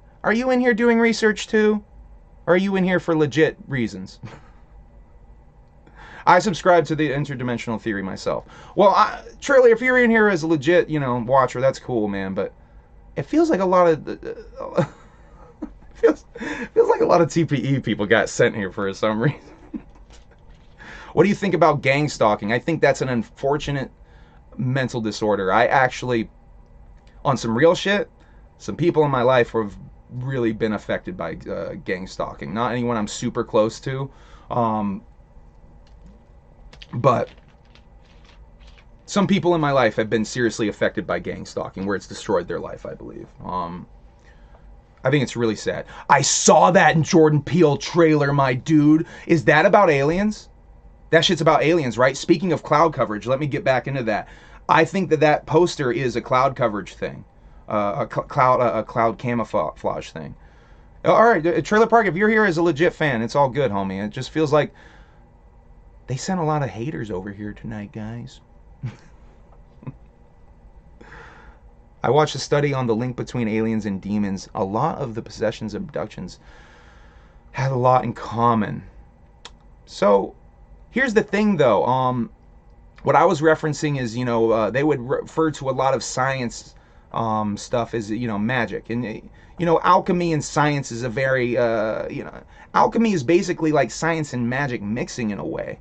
research too? Or are you in here for legit reasons? I subscribe to the interdimensional theory myself. Well, Trailer, if you're in here as a legit, watcher, that's cool, man. But it feels like a lot of feels like a lot of TPE people got sent here for some reason. What do you think about gang stalking? I think that's an unfortunate mental disorder. I actually, on some real shit, some people in my life have really been affected by gang stalking. Not anyone I'm super close to, but some people in my life have been seriously affected by gang stalking, where it's destroyed their life, I believe. I think it's really sad. I saw that in Jordan Peele trailer, my dude. Is that about aliens? That shit's about aliens, right? Speaking of cloud coverage, let me get back into that. I think that poster is a cloud coverage thing, a cloud camouflage thing. All right, Trailer Park, if you're here as a legit fan, it's all good, homie. It just feels like they sent a lot of haters over here tonight, guys. I watched a study on the link between aliens and demons. A lot of the possessions and abductions had a lot in common. So here's the thing, though. What I was referencing is, they would refer to a lot of science stuff as, magic. And, alchemy and science is a very, alchemy is basically like science and magic mixing in a way.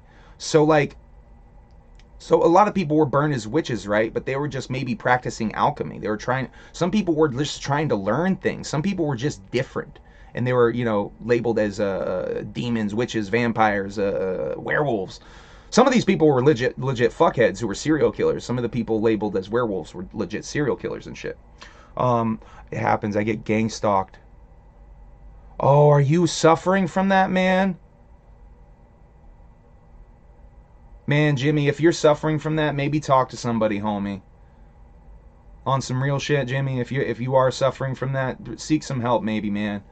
So a lot of people were burned as witches, right? But they were just maybe practicing alchemy. Some people were just trying to learn things. Some people were just different. And they were, labeled as demons, witches, vampires, werewolves. Some of these people were legit fuckheads who were serial killers. Some of the people labeled as werewolves were legit serial killers and shit. It happens. I get gang stalked. Oh, are you suffering from that, man? Man, Jimmy, if you're suffering from that, maybe talk to somebody, homie. On some real shit, Jimmy, if you are suffering from that, seek some help maybe, man.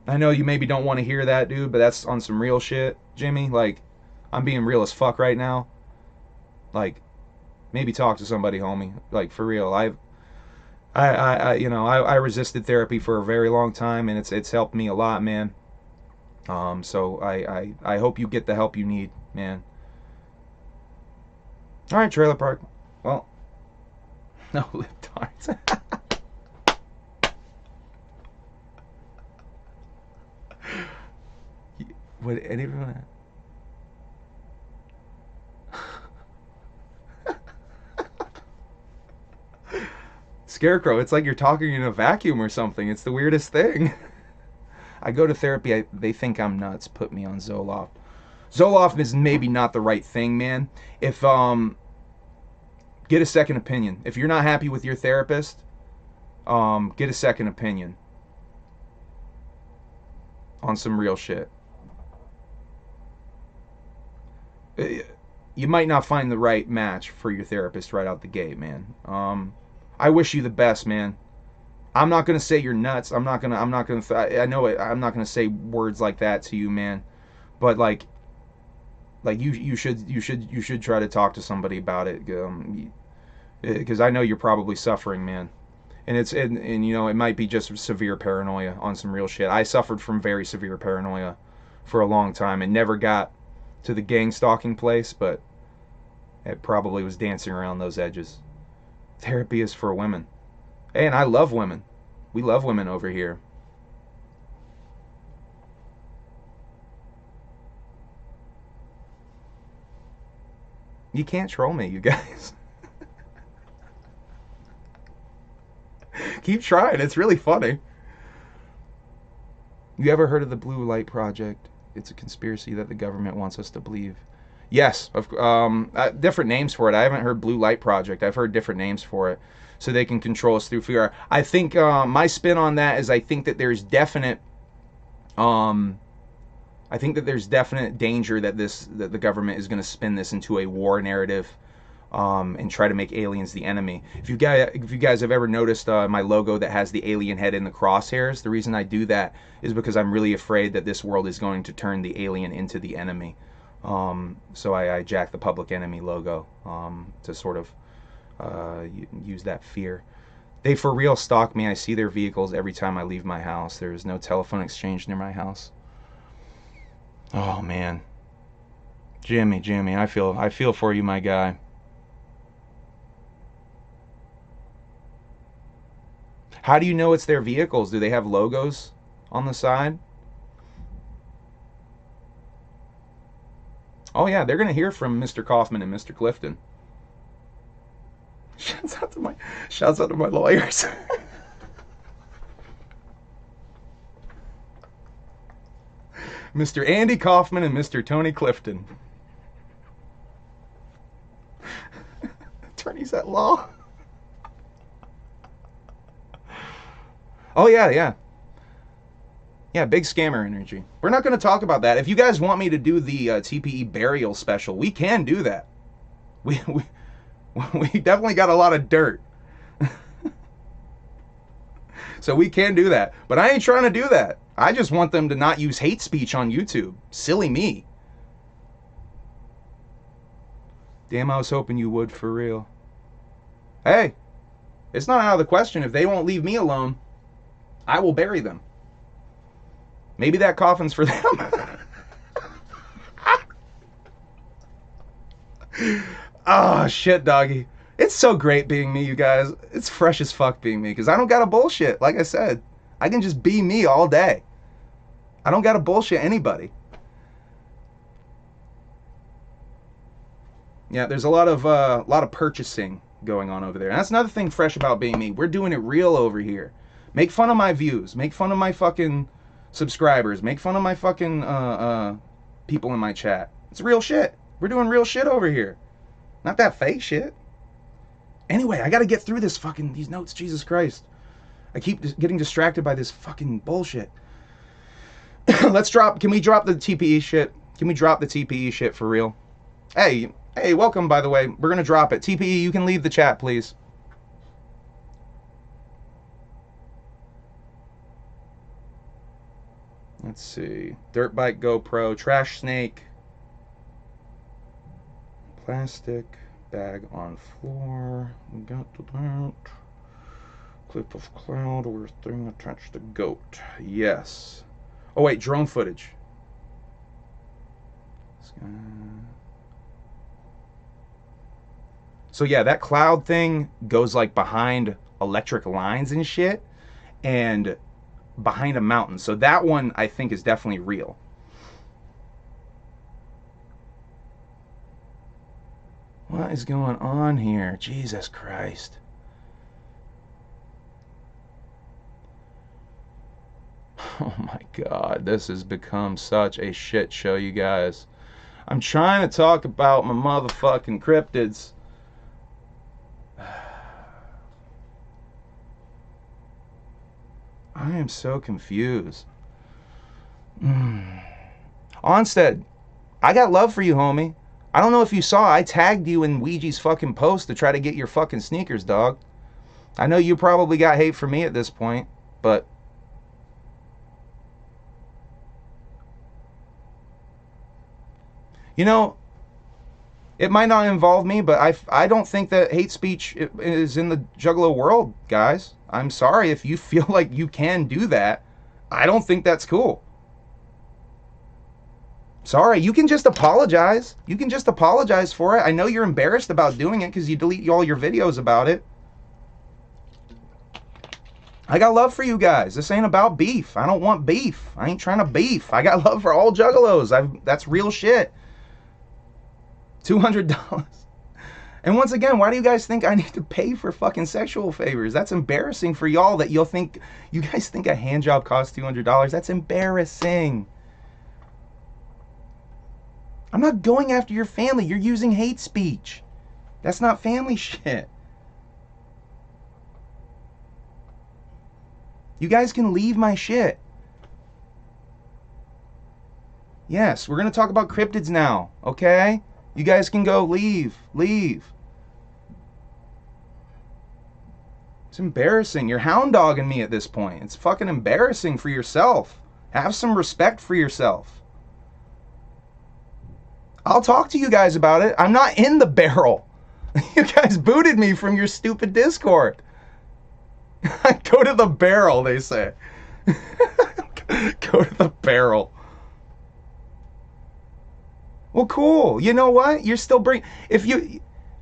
I know you maybe don't want to hear that, dude, but that's on some real shit, Jimmy. Like, I'm being real as fuck right now. Like, maybe talk to somebody, homie. Like, for real. I resisted therapy for a very long time, and it's helped me a lot, man. So I hope you get the help you need, man. All right, Trailer Park. Well, no libtards. Would anyone? Scarecrow, it's like you're talking in a vacuum or something. It's the weirdest thing. I go to therapy. They think I'm nuts. Put me on Zoloft. Zoloft is maybe not the right thing, man. If get a second opinion. If you're not happy with your therapist, get a second opinion on some real shit. You might not find the right match for your therapist right out the gate, man. I wish you the best, man. I'm not gonna say you're nuts. I'm not gonna. I know it. I'm not gonna say words like that to you, man. But like you should try to talk to somebody about it, because I know you're probably suffering, man. And you know, it might be just severe paranoia on some real shit. I suffered from very severe paranoia for a long time and never got to the gang stalking place, but it probably was dancing around those edges. Therapy is for women. Hey, and I love women. We love women over here. You can't troll me, you guys. Keep trying. It's really funny. You ever heard of the Blue Light Project? It's a conspiracy that the government wants us to believe. Yes, different names for it. I haven't heard Blue Light Project. I've heard different names for it, so they can control us through fear. I think my spin on that is I think that there's definite danger that the government is going to spin this into a war narrative, and try to make aliens the enemy. If you guys have ever noticed my logo that has the alien head in the crosshairs, the reason I do that is because I'm really afraid that this world is going to turn the alien into the enemy. So I jack the Public Enemy logo to sort of use that fear. They for real stalk me. I see their vehicles every time I leave my house. There is no telephone exchange near my house. Oh man, Jimmy, I feel for you, my guy. How do you know it's their vehicles? Do they have logos on the side? Oh yeah, they're gonna hear from Mr. Kaufman and Mr. Clifton. Shouts out to my lawyers. Mr. Andy Kaufman and Mr. Tony Clifton. Attorneys at law. Oh yeah. Yeah, big scammer energy. We're not going to talk about that. If you guys want me to do the TPE burial special, we can do that. We definitely got a lot of dirt. So we can do that. But I ain't trying to do that. I just want them to not use hate speech on YouTube. Silly me. Damn, I was hoping you would, for real. Hey, it's not out of the question. If they won't leave me alone, I will bury them. Maybe that coffin's for them. Oh, shit, doggy. It's so great being me, you guys. It's fresh as fuck being me, because I don't gotta bullshit. Like I said, I can just be me all day. I don't gotta bullshit anybody. Yeah, there's a lot of purchasing going on over there. And that's another thing fresh about being me. We're doing it real over here. Make fun of my views. Make fun of my fucking subscribers. Make fun of my fucking people in my chat. It's real shit. We're doing real shit over here. Not that fake shit. Anyway, I gotta get through these notes. Jesus Christ. I keep getting distracted by this fucking bullshit. Can we drop the TPE shit? Can we drop the TPE shit for real? Hey, Hey, welcome, by the way. We're going to drop it. TPE, you can leave the chat, please. Let's see. Dirt bike GoPro, trash snake, plastic bag on floor. We got to that. Clip of cloud or thing attached to goat. Yes. Oh wait, drone footage. So yeah, that cloud thing goes like behind electric lines and shit, and behind a mountain. So that one I think is definitely real. What is going on here? Jesus Christ. Oh my God, this has become such a shit show, you guys. I'm trying to talk about my motherfucking cryptids. I am so confused. Onstead, I got love for you, homie. I don't know if you saw, I tagged you in Ouija's fucking post to try to get your fucking sneakers, dog. I know you probably got hate for me at this point, but... You know, it might not involve me, but I don't think that hate speech is in the Juggalo world, guys. I'm sorry if you feel like you can do that. I don't think that's cool. Sorry, you can just apologize. You can just apologize for it. I know you're embarrassed about doing it because you delete all your videos about it. I got love for you guys. This ain't about beef. I don't want beef. I ain't trying to beef. I got love for all Juggalos. That's real shit. $200. And once again, why do you guys think I need to pay for fucking sexual favors? That's embarrassing for y'all that you guys think a hand job costs $200. That's embarrassing. I'm not going after your family. You're using hate speech. That's not family shit. You guys can leave my shit. Yes, we're going to talk about cryptids now, okay? You guys can go. Leave. It's embarrassing. You're hound dogging me at this point. It's fucking embarrassing for yourself. Have some respect for yourself. I'll talk to you guys about it. I'm not in the barrel. You guys booted me from your stupid Discord. Go to the barrel, they say. Go to the barrel. Well, cool. You know what? You're still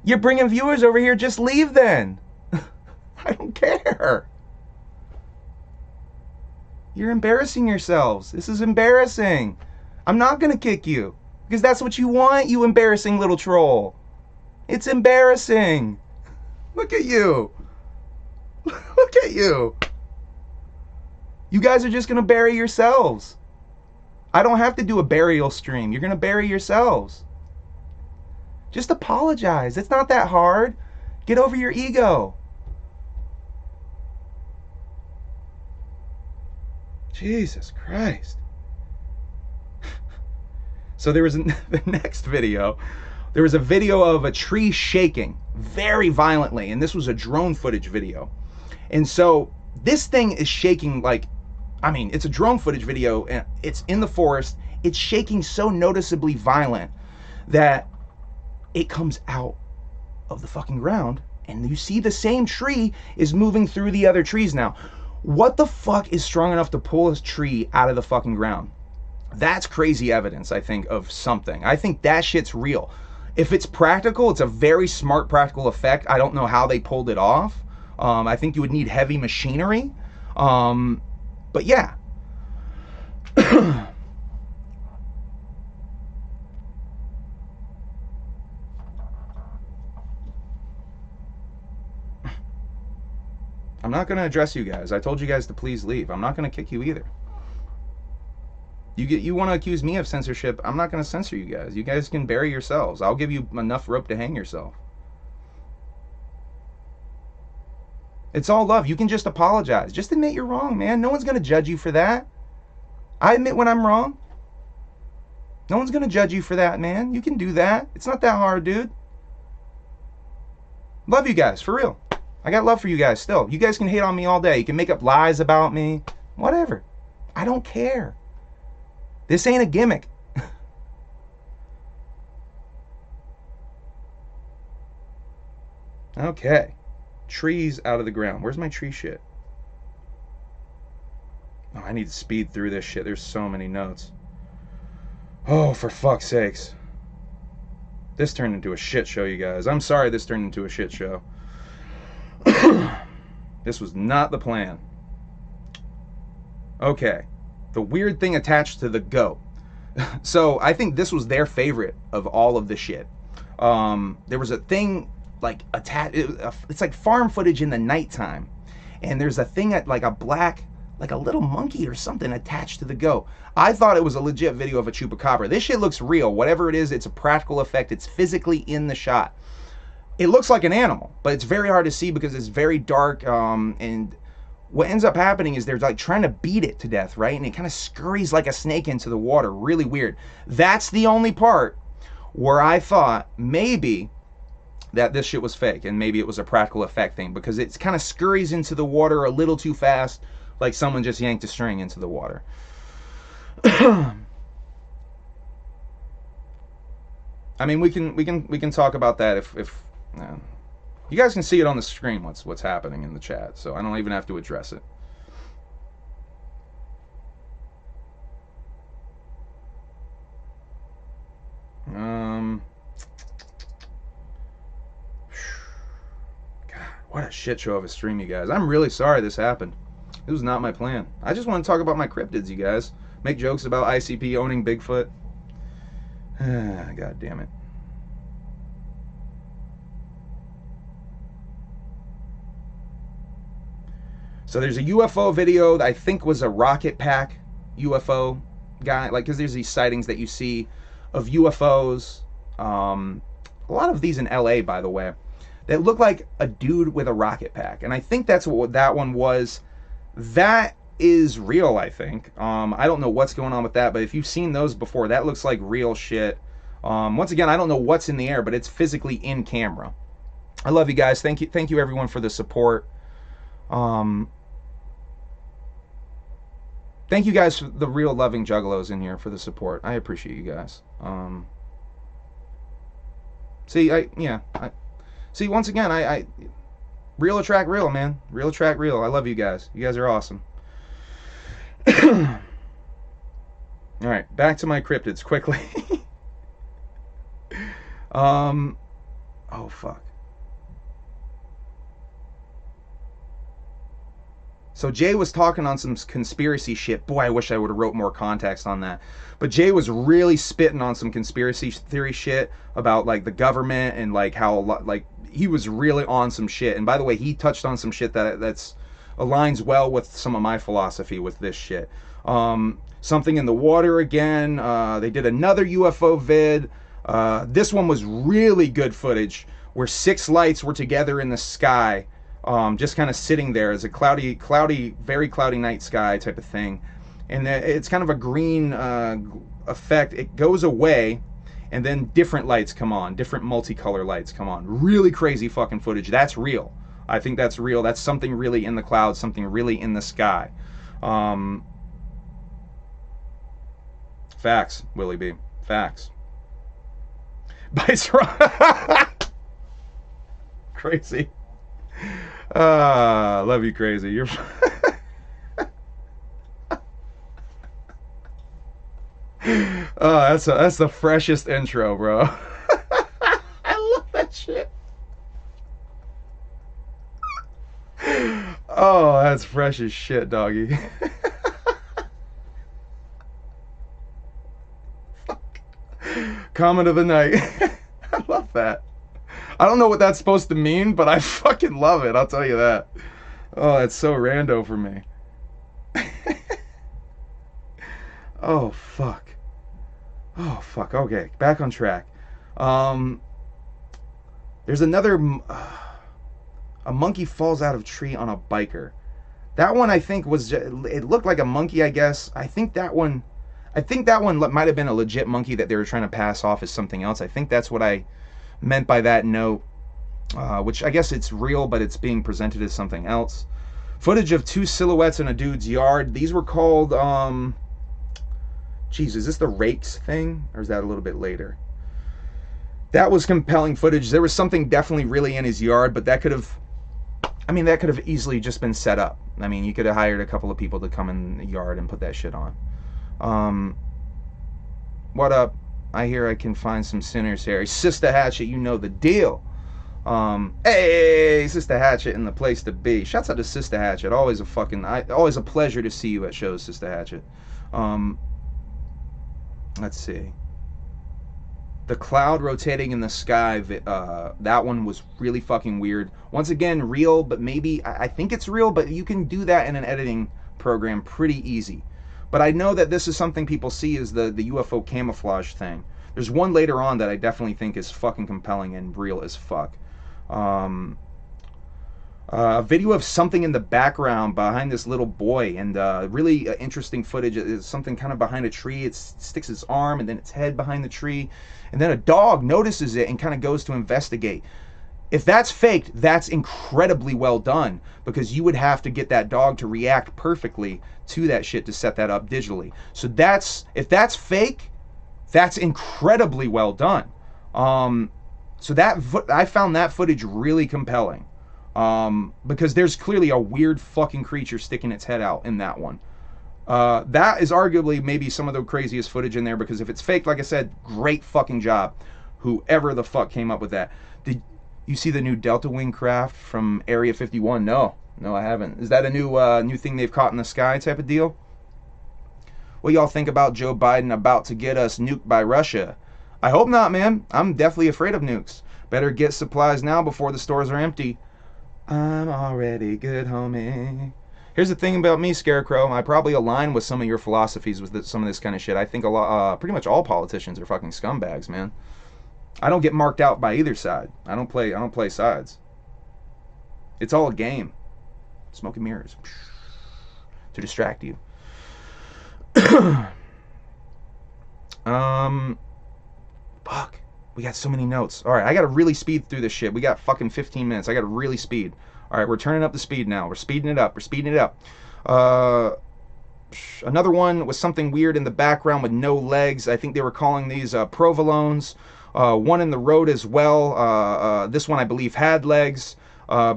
you're bringing viewers over here, just leave then. I don't care. You're embarrassing yourselves. This is embarrassing. I'm not going to kick you because that's what you want, you embarrassing little troll. It's embarrassing. Look at you. Look at you. You guys are just going to bury yourselves. I don't have to do a burial stream. You're going to bury yourselves. Just apologize. It's not that hard. Get over your ego. Jesus Christ. So there was the next video. There was a video of a tree shaking very violently, and this was a drone footage video. And so this thing is shaking like, I mean, it's a drone footage video, and it's in the forest. It's shaking so noticeably violent that it comes out of the fucking ground, and you see the same tree is moving through the other trees now. What the fuck is strong enough to pull a tree out of the fucking ground? That's crazy evidence, I think, of something. I think that shit's real. If it's practical, it's a very smart practical effect. I don't know how they pulled it off. I think you would need heavy machinery. But yeah. I'm not going to address you guys. I told you guys to please leave. I'm not going to kick you either. You want to accuse me of censorship, I'm not going to censor you guys. You guys can bury yourselves. I'll give you enough rope to hang yourself. It's all love. You can just apologize. Just admit you're wrong, man. No one's going to judge you for that. I admit when I'm wrong. No one's gonna judge you for that, man. You can do that. It's not that hard, dude. Love you guys, for real. I got love for you guys still. You guys can hate on me all day. You can make up lies about me. Whatever. I don't care. This ain't a gimmick. Okay. Trees out of the ground. Where's my tree shit? Oh, I need to speed through this shit. There's so many notes. Oh, for fuck's sakes. This turned into a shit show, you guys. I'm sorry this turned into a shit show. This was not the plan. Okay. The weird thing attached to the goat. So I think this was their favorite of all of the shit. There was a thing like attached. It's like farm footage in the nighttime. And there's a thing at like a black, like a little monkey or something attached to the goat. I thought it was a legit video of a chupacabra. This shit looks real. Whatever it is, it's a practical effect. It's physically in the shot. It looks like an animal, but it's very hard to see because it's very dark. And what ends up happening is they're like trying to beat it to death, right? And it kind of scurries like a snake into the water. Really weird. That's the only part where I thought maybe that this shit was fake and maybe it was a practical effect thing, because it kind of scurries into the water a little too fast, like someone just yanked a string into the water. I mean, we can talk about that if you guys can see it on the screen what's happening in the chat, so I don't even have to address it. God, what a shit show of a stream, you guys. I'm really sorry this happened. It was not my plan. I just want to talk about my cryptids, you guys. Make jokes about ICP owning Bigfoot. God damn it. So there's a UFO video that I think was a rocket pack UFO guy, like, because there's these sightings that you see of UFOs, a lot of these in LA, by the way, that look like a dude with a rocket pack, and I think that's what that one was. That is real, I think. I don't know what's going on with that, but if you've seen those before, that looks like real shit. Once again, I don't know what's in the air, but it's physically in camera. I love you guys. Thank you everyone for the support. Thank you guys, for the real loving juggalos in here, for the support. I appreciate you guys. See, once again, real attract real, man. Real attract real. I love you guys. You guys are awesome. All right, back to my cryptids quickly. Oh fuck. So Jay was talking on some conspiracy shit. Boy, I wish I would have wrote more context on that. But Jay was really spitting on some conspiracy theory shit about like the government and like how like he was really on some shit. And by the way, he touched on some shit that's aligns well with some of my philosophy with this shit. Something in the water again. They did another UFO vid. This one was really good footage where 6 lights were together in the sky. Just kind of sitting there as a cloudy, very cloudy night sky type of thing. And it's kind of a green effect. It goes away, and then different lights come on, different multicolor lights come on. Really crazy fucking footage. That's real. I think that's real. That's something really in the clouds, something really in the sky. Facts, Willie B. Facts. Bites crazy. Love you, crazy. You're oh, that's the freshest intro, bro. I love that shit. Oh, that's fresh as shit, doggy. Fuck. Comment of the night. I love that. I don't know what that's supposed to mean, but I fucking love it, I'll tell you that. Oh, it's so rando for me. Oh, fuck. Oh, fuck. Okay, back on track. There's another... a monkey falls out of tree on a biker. That one, I think, was... it looked like a monkey, I guess. I think that one... I think that one might have been a legit monkey that they were trying to pass off as something else. I think that's what I meant by that note, which I guess it's real, but it's being presented as something else. Footage of 2 silhouettes in a dude's yard. These were called, geez, is this the rakes thing? Or is that a little bit later? That was compelling footage. There was something definitely really in his yard, but that could have, I mean, that could have easily just been set up. I mean, you could have hired a couple of people to come in the yard and put that shit on. What up? I hear I can find some sinners here. Sister Hatchet, you know the deal. Hey, Sister Hatchet in the place to be. Shouts out to Sister Hatchet. Always a pleasure to see you at shows, Sister Hatchet. Let's see. The cloud rotating in the sky, that one was really fucking weird. Once again, real, but maybe, I think it's real, but you can do that in an editing program pretty easy. But I know that this is something people see as the UFO camouflage thing. There's one later on that I definitely think is fucking compelling and real as fuck. A video of something in the background behind this little boy, and really interesting footage. It's something kind of behind a tree. It sticks its arm and then its head behind the tree, and then a dog notices it and kind of goes to investigate. If that's faked, that's incredibly well done, because you would have to get that dog to react perfectly to that shit to set that up digitally. So if that's fake, that's incredibly well done. So I found that footage really compelling. Because there's clearly a weird fucking creature sticking its head out in that one. That is arguably maybe some of the craziest footage in there, because if it's fake, like I said, great fucking job, whoever the fuck came up with that. Did you see the new Delta Wing craft from Area 51? No, I haven't. Is that a new thing they've caught in the sky type of deal? What y'all think about Joe Biden about to get us nuked by Russia? I hope not, man. I'm definitely afraid of nukes. Better get supplies now before the stores are empty. I'm already good, homie. Here's the thing about me, Scarecrow. I probably align with some of your philosophies with some of this kind of shit. I think pretty much all politicians are fucking scumbags, man. I don't get marked out by either side. I don't play sides. It's all a game. Smoke and mirrors to distract you. Fuck. We got so many notes. All right, I got to really speed through this shit. We got fucking 15 minutes. I got to really speed. All right, we're turning up the speed now. We're speeding it up. Another one was something weird in the background with no legs. I think they were calling these provolones. One in the road as well. This one I believe had legs.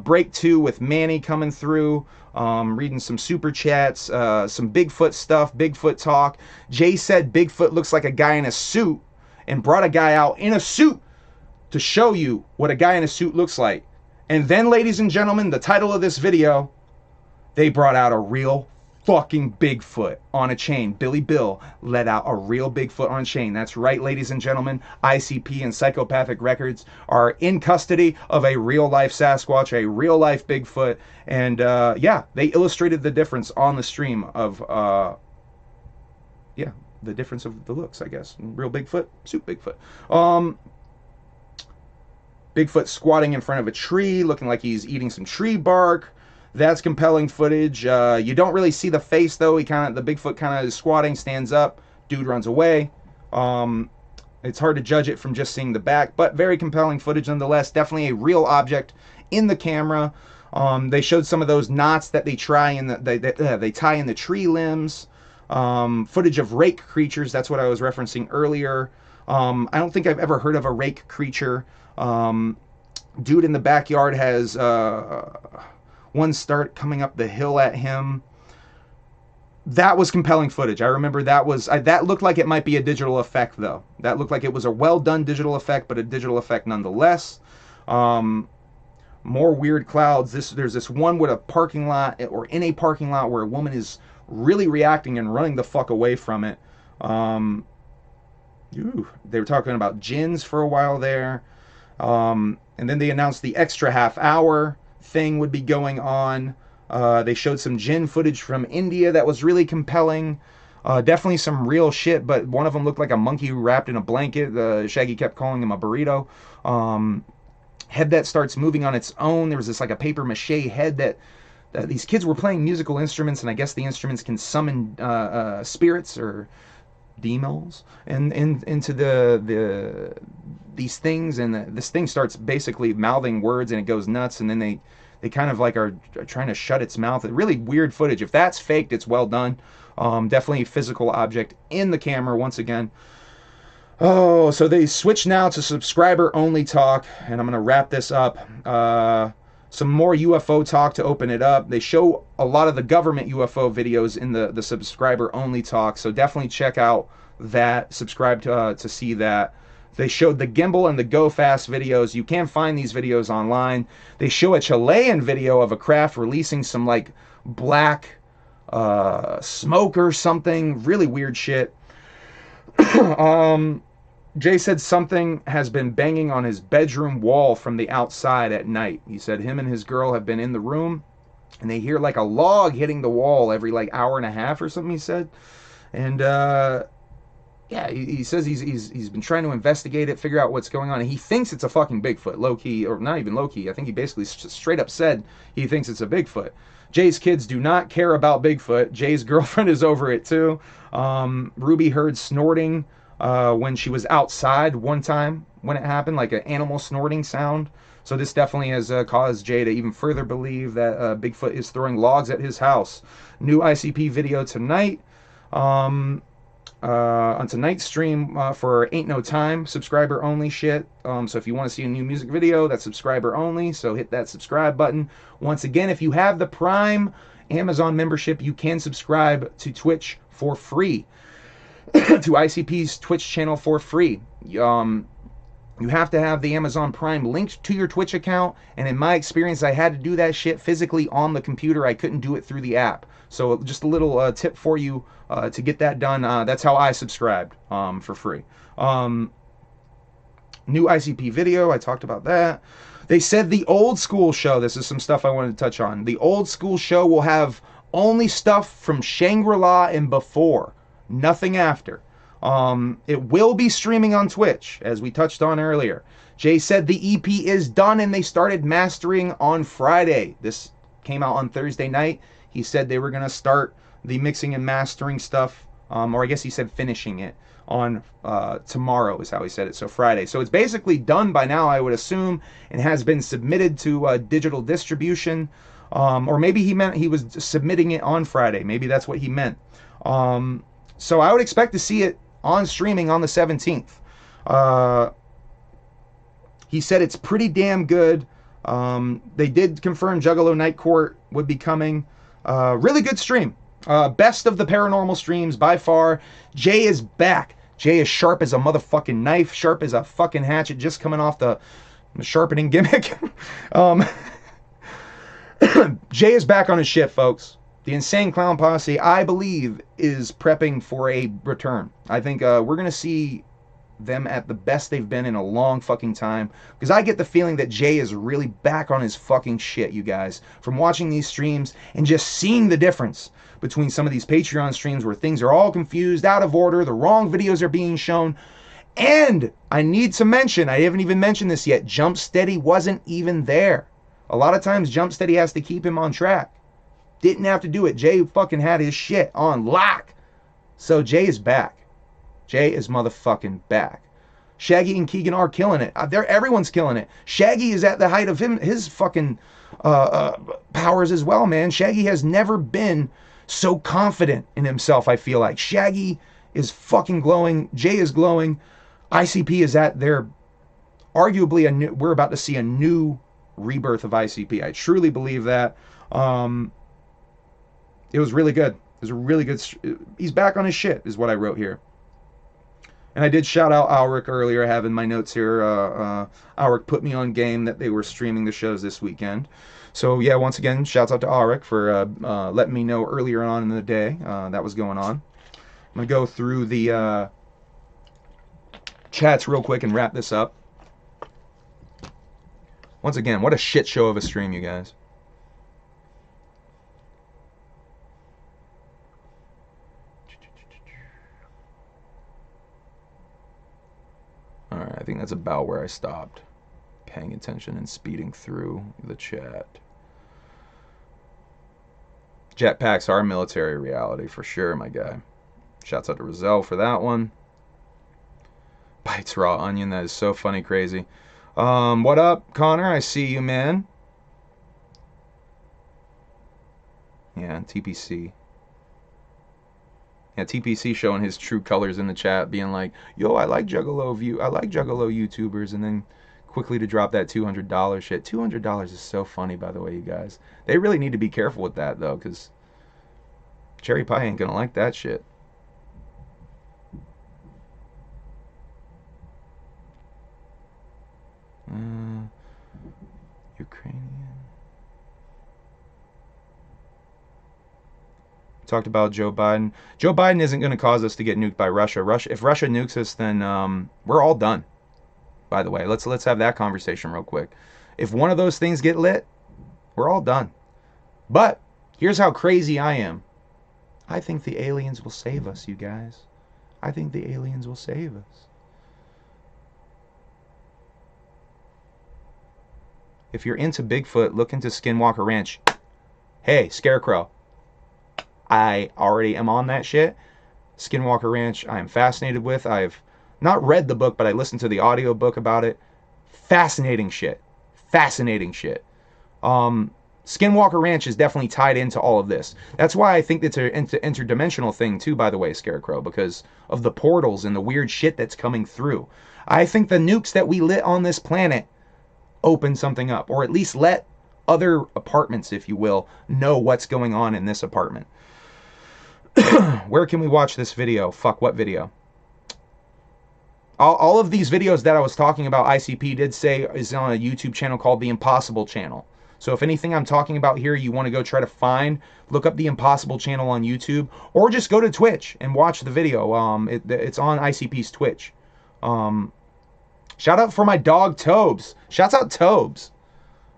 Break 2 with Manny coming through. Reading some super chats. Some Bigfoot stuff. Bigfoot talk. Jay said Bigfoot looks like a guy in a suit, and brought a guy out in a suit to show you what a guy in a suit looks like. And then, ladies and gentlemen, the title of this video, they brought out a real fucking Bigfoot on a chain. Billy Bill let out a real Bigfoot on a chain. That's right, ladies and gentlemen. ICP and Psychopathic Records are in custody of a real-life Sasquatch, a real-life Bigfoot. And, yeah, they illustrated the difference on the stream of, yeah, the difference of the looks, I guess. Real Bigfoot, suit Bigfoot. Bigfoot squatting in front of a tree, looking like he's eating some tree bark. That's compelling footage. You don't really see the face though. The Bigfoot kind of is squatting, stands up, dude runs away. It's hard to judge it from just seeing the back, but very compelling footage nonetheless. Definitely a real object in the camera. They showed some of those knots that they tie in the tree limbs. Footage of rake creatures. That's what I was referencing earlier. I don't think I've ever heard of a rake creature. Dude in the backyard has one start coming up the hill at him. That was compelling footage. I remember that looked like it might be a digital effect though. That looked like it was a well done digital effect, but a digital effect nonetheless. More weird clouds. There's this one with a parking lot, or in a parking lot, where a woman is really reacting and running the fuck away from it. They were talking about jinns for a while there. And then they announced the extra half hour thing would be going on. They showed some jinn footage from India that was really compelling. Definitely some real shit, but one of them looked like a monkey wrapped in a blanket. Shaggy kept calling him a burrito. Head that starts moving on its own. There was this like a paper mache head that these kids were playing musical instruments, and I guess the instruments can summon spirits or demons and into these things, and this thing starts basically mouthing words and it goes nuts, and then they kind of like are trying to shut its mouth. Really weird footage. If that's faked, it's well done. Definitely a physical object in the camera once again. Oh, so they switch now to subscriber only talk, and I'm gonna wrap this up. Some more UFO talk to open it up. They show a lot of the government UFO videos in the subscriber only talk, so definitely check out that. Subscribe to see that. They showed the gimbal and the go fast videos. You can find these videos online. They show a Chilean video of a craft releasing some like black smoke or something. Really weird shit. Jay said something has been banging on his bedroom wall from the outside at night. He said him and his girl have been in the room and they hear like a log hitting the wall every like hour and a half or something, he said. And yeah, he says he's been trying to investigate it, figure out what's going on. And he thinks it's a fucking Bigfoot, low key, or not even low key. I think he basically straight up said he thinks it's a Bigfoot. Jay's kids do not care about Bigfoot. Jay's girlfriend is over it too. Ruby heard snorting when she was outside one time when it happened, like an animal snorting sound. So this definitely has caused Jay to even further believe that Bigfoot is throwing logs at his house. New ICP video tonight. On tonight's stream for Ain't No Time, subscriber only shit. So if you want to see a new music video, that's subscriber only, so hit that subscribe button. Once again, if you have the Prime Amazon membership, you can subscribe to Twitch for free. To ICP's Twitch channel for free. You have to have the Amazon Prime linked to your Twitch account, and in my experience, I had to do that shit physically on the computer. I couldn't do it through the app. So just a little tip for you to get that done. That's how I subscribed for free. New ICP video, I talked about that. They said the old school show, this is some stuff I wanted to touch on. The old school show will have only stuff from Shangri-La and before. Nothing after. It will be streaming on Twitch, as we touched on earlier. Jay said the EP is done and they started mastering on Friday. This came out on Thursday night. He said they were going to start the mixing and mastering stuff, or I guess he said finishing it on tomorrow is how he said it, so Friday. So it's basically done by now, I would assume, and has been submitted to digital distribution. Or maybe he meant he was submitting it on Friday. Maybe that's what he meant. So I would expect to see it on streaming on the 17th. He said it's pretty damn good. They did confirm Juggalo Night Court would be coming. Really good stream. Best of the paranormal streams by far. Jay is back. Jay is sharp as a motherfucking knife. Sharp as a fucking hatchet, just coming off the sharpening gimmick. Jay is back on his shit, folks. The Insane Clown Posse, I believe, is prepping for a return. I think we're going to see them at the best they've been in a long fucking time. Because I get the feeling that Jay is really back on his fucking shit, you guys. From watching these streams and just seeing the difference between some of these Patreon streams where things are all confused, out of order, the wrong videos are being shown. And I need to mention, I haven't even mentioned this yet, Jump Steady wasn't even there. A lot of times Jump Steady has to keep him on track. Didn't have to do it. Jay fucking had his shit on lock. So Jay is back. Jay is motherfucking back. Shaggy and Keegan are killing it. Everyone's killing it. Shaggy is at the height of his fucking powers as well, man. Shaggy has never been so confident in himself, I feel like. Shaggy is fucking glowing. Jay is glowing. ICP is at their, arguably, we're about to see a new rebirth of ICP. I truly believe that. It was really good. It was a really good... He's back on his shit, is what I wrote here. And I did shout out Alric earlier. I have in my notes here, Alric put me on game that they were streaming the shows this weekend. So, yeah, once again, shouts out to Alric for letting me know earlier on in the day that was going on. I'm going to go through the chats real quick and wrap this up. Once again, what a shit show of a stream, you guys. Alright, I think that's about where I stopped paying attention and speeding through the chat. Jetpacks are military reality for sure, my guy. Shouts out to Roselle for that one. Bites raw onion. That is so funny, crazy. What up, Connor? I see you, man. Yeah, TPC. Yeah, TPC showing his true colors in the chat, being like, "Yo, I like Juggalo YouTubers," and then quickly to drop that $200 shit. $200 is so funny, by the way, you guys. They really need to be careful with that though, because Cherry Pie ain't gonna like that shit. Ukrainian. Talked about Joe Biden. Joe Biden isn't going to cause us to get nuked by Russia. If Russia nukes us, then we're all done. By the way, let's have that conversation real quick. If one of those things get lit, we're all done. But here's how crazy I am. I think the aliens will save us, you guys. I think the aliens will save us. If you're into Bigfoot, look into Skinwalker Ranch. Hey, Scarecrow. I already am on that shit. Skinwalker Ranch, I am fascinated with. I've not read the book, but I listened to the audio book about it. Fascinating shit. Fascinating shit. Skinwalker Ranch is definitely tied into all of this. That's why I think it's an interdimensional thing too, by the way, Scarecrow, because of the portals and the weird shit that's coming through. I think the nukes that we lit on this planet open something up, or at least let other apartments, if you will, know what's going on in this apartment. Where can we watch this video? Fuck, what video? All of these videos that I was talking about, ICP did say is on a YouTube channel called The Impossible Channel. So if anything I'm talking about here you want to go try to find, look up The Impossible Channel on YouTube, or just go to Twitch and watch the video. It's on ICP's Twitch. Shout out for my dog Tobes. Shouts out Tobes.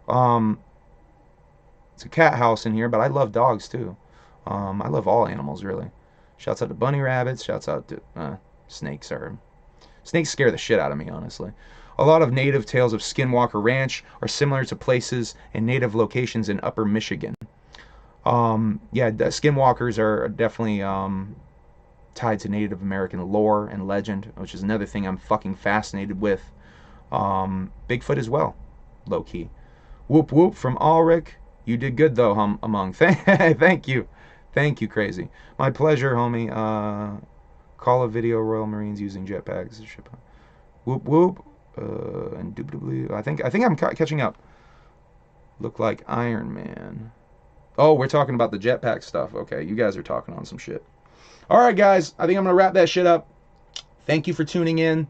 It's a cat house in here, but I love dogs too. I love all animals, really. Shouts out to bunny rabbits. Shouts out to snakes. Snakes scare the shit out of me, honestly. A lot of native tales of Skinwalker Ranch are similar to places and native locations in Upper Michigan. Yeah, the Skinwalkers are definitely tied to Native American lore and legend, which is another thing I'm fucking fascinated with. Bigfoot as well, low key. Whoop whoop from Ulrich. You did good though, Among. Thank you. Thank you, crazy. My pleasure, homie. Call a video Royal Marines using jetpacks. Whoop whoop. Indubitably. I think I'm catching up. Look like Iron Man. Oh, we're talking about the jetpack stuff. Okay, you guys are talking on some shit. All right, guys. I think I'm going to wrap that shit up. Thank you for tuning in.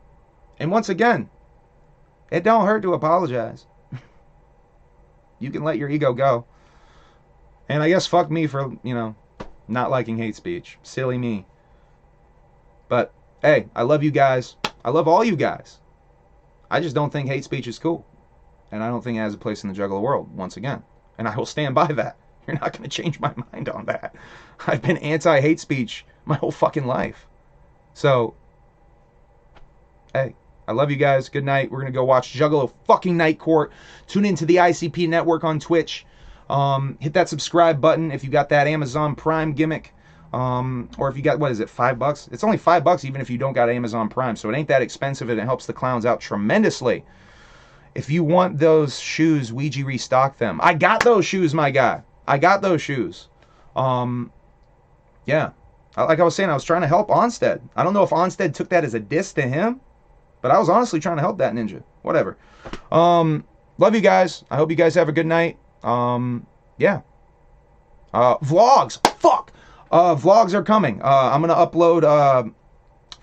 And once again, it don't hurt to apologize. You can let your ego go. And I guess fuck me for, not liking hate speech. Silly me. But, hey, I love you guys. I love all you guys. I just don't think hate speech is cool. And I don't think it has a place in the Juggalo world, once again. And I will stand by that. You're not going to change my mind on that. I've been anti-hate speech my whole fucking life. So, hey, I love you guys. Good night. We're going to go watch Juggalo fucking Night Court. Tune into the ICP Network on Twitch. Hit that subscribe button if you got that Amazon Prime gimmick. Or if you got, what is it, $5? It's only $5 even if you don't got Amazon Prime. So it ain't that expensive and it helps the clowns out tremendously. If you want those shoes, Ouija restock them. I got those shoes, my guy. I got those shoes. Yeah. Like I was saying, I was trying to help Onstead. I don't know if Onstead took that as a diss to him, but I was honestly trying to help that ninja. Whatever. Love you guys. I hope you guys have a good night. Yeah. Vlogs. Fuck. Vlogs are coming. I'm going to upload...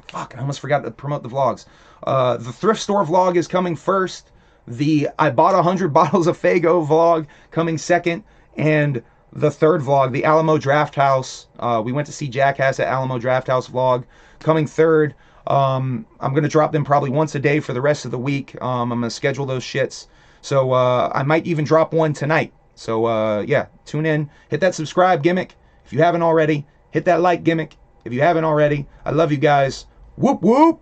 fuck, I almost forgot to promote the vlogs. The thrift store vlog is coming first. The I bought 100 bottles of Faygo vlog coming second. And the third vlog, the Alamo Draft House. We went to see Jackass at Alamo Draft House vlog coming third. I'm going to drop them probably once a day for the rest of the week. I'm going to schedule those shits. So I might even drop one tonight. So yeah, tune in. Hit that subscribe gimmick if you haven't already. Hit that like gimmick if you haven't already. I love you guys. Whoop whoop.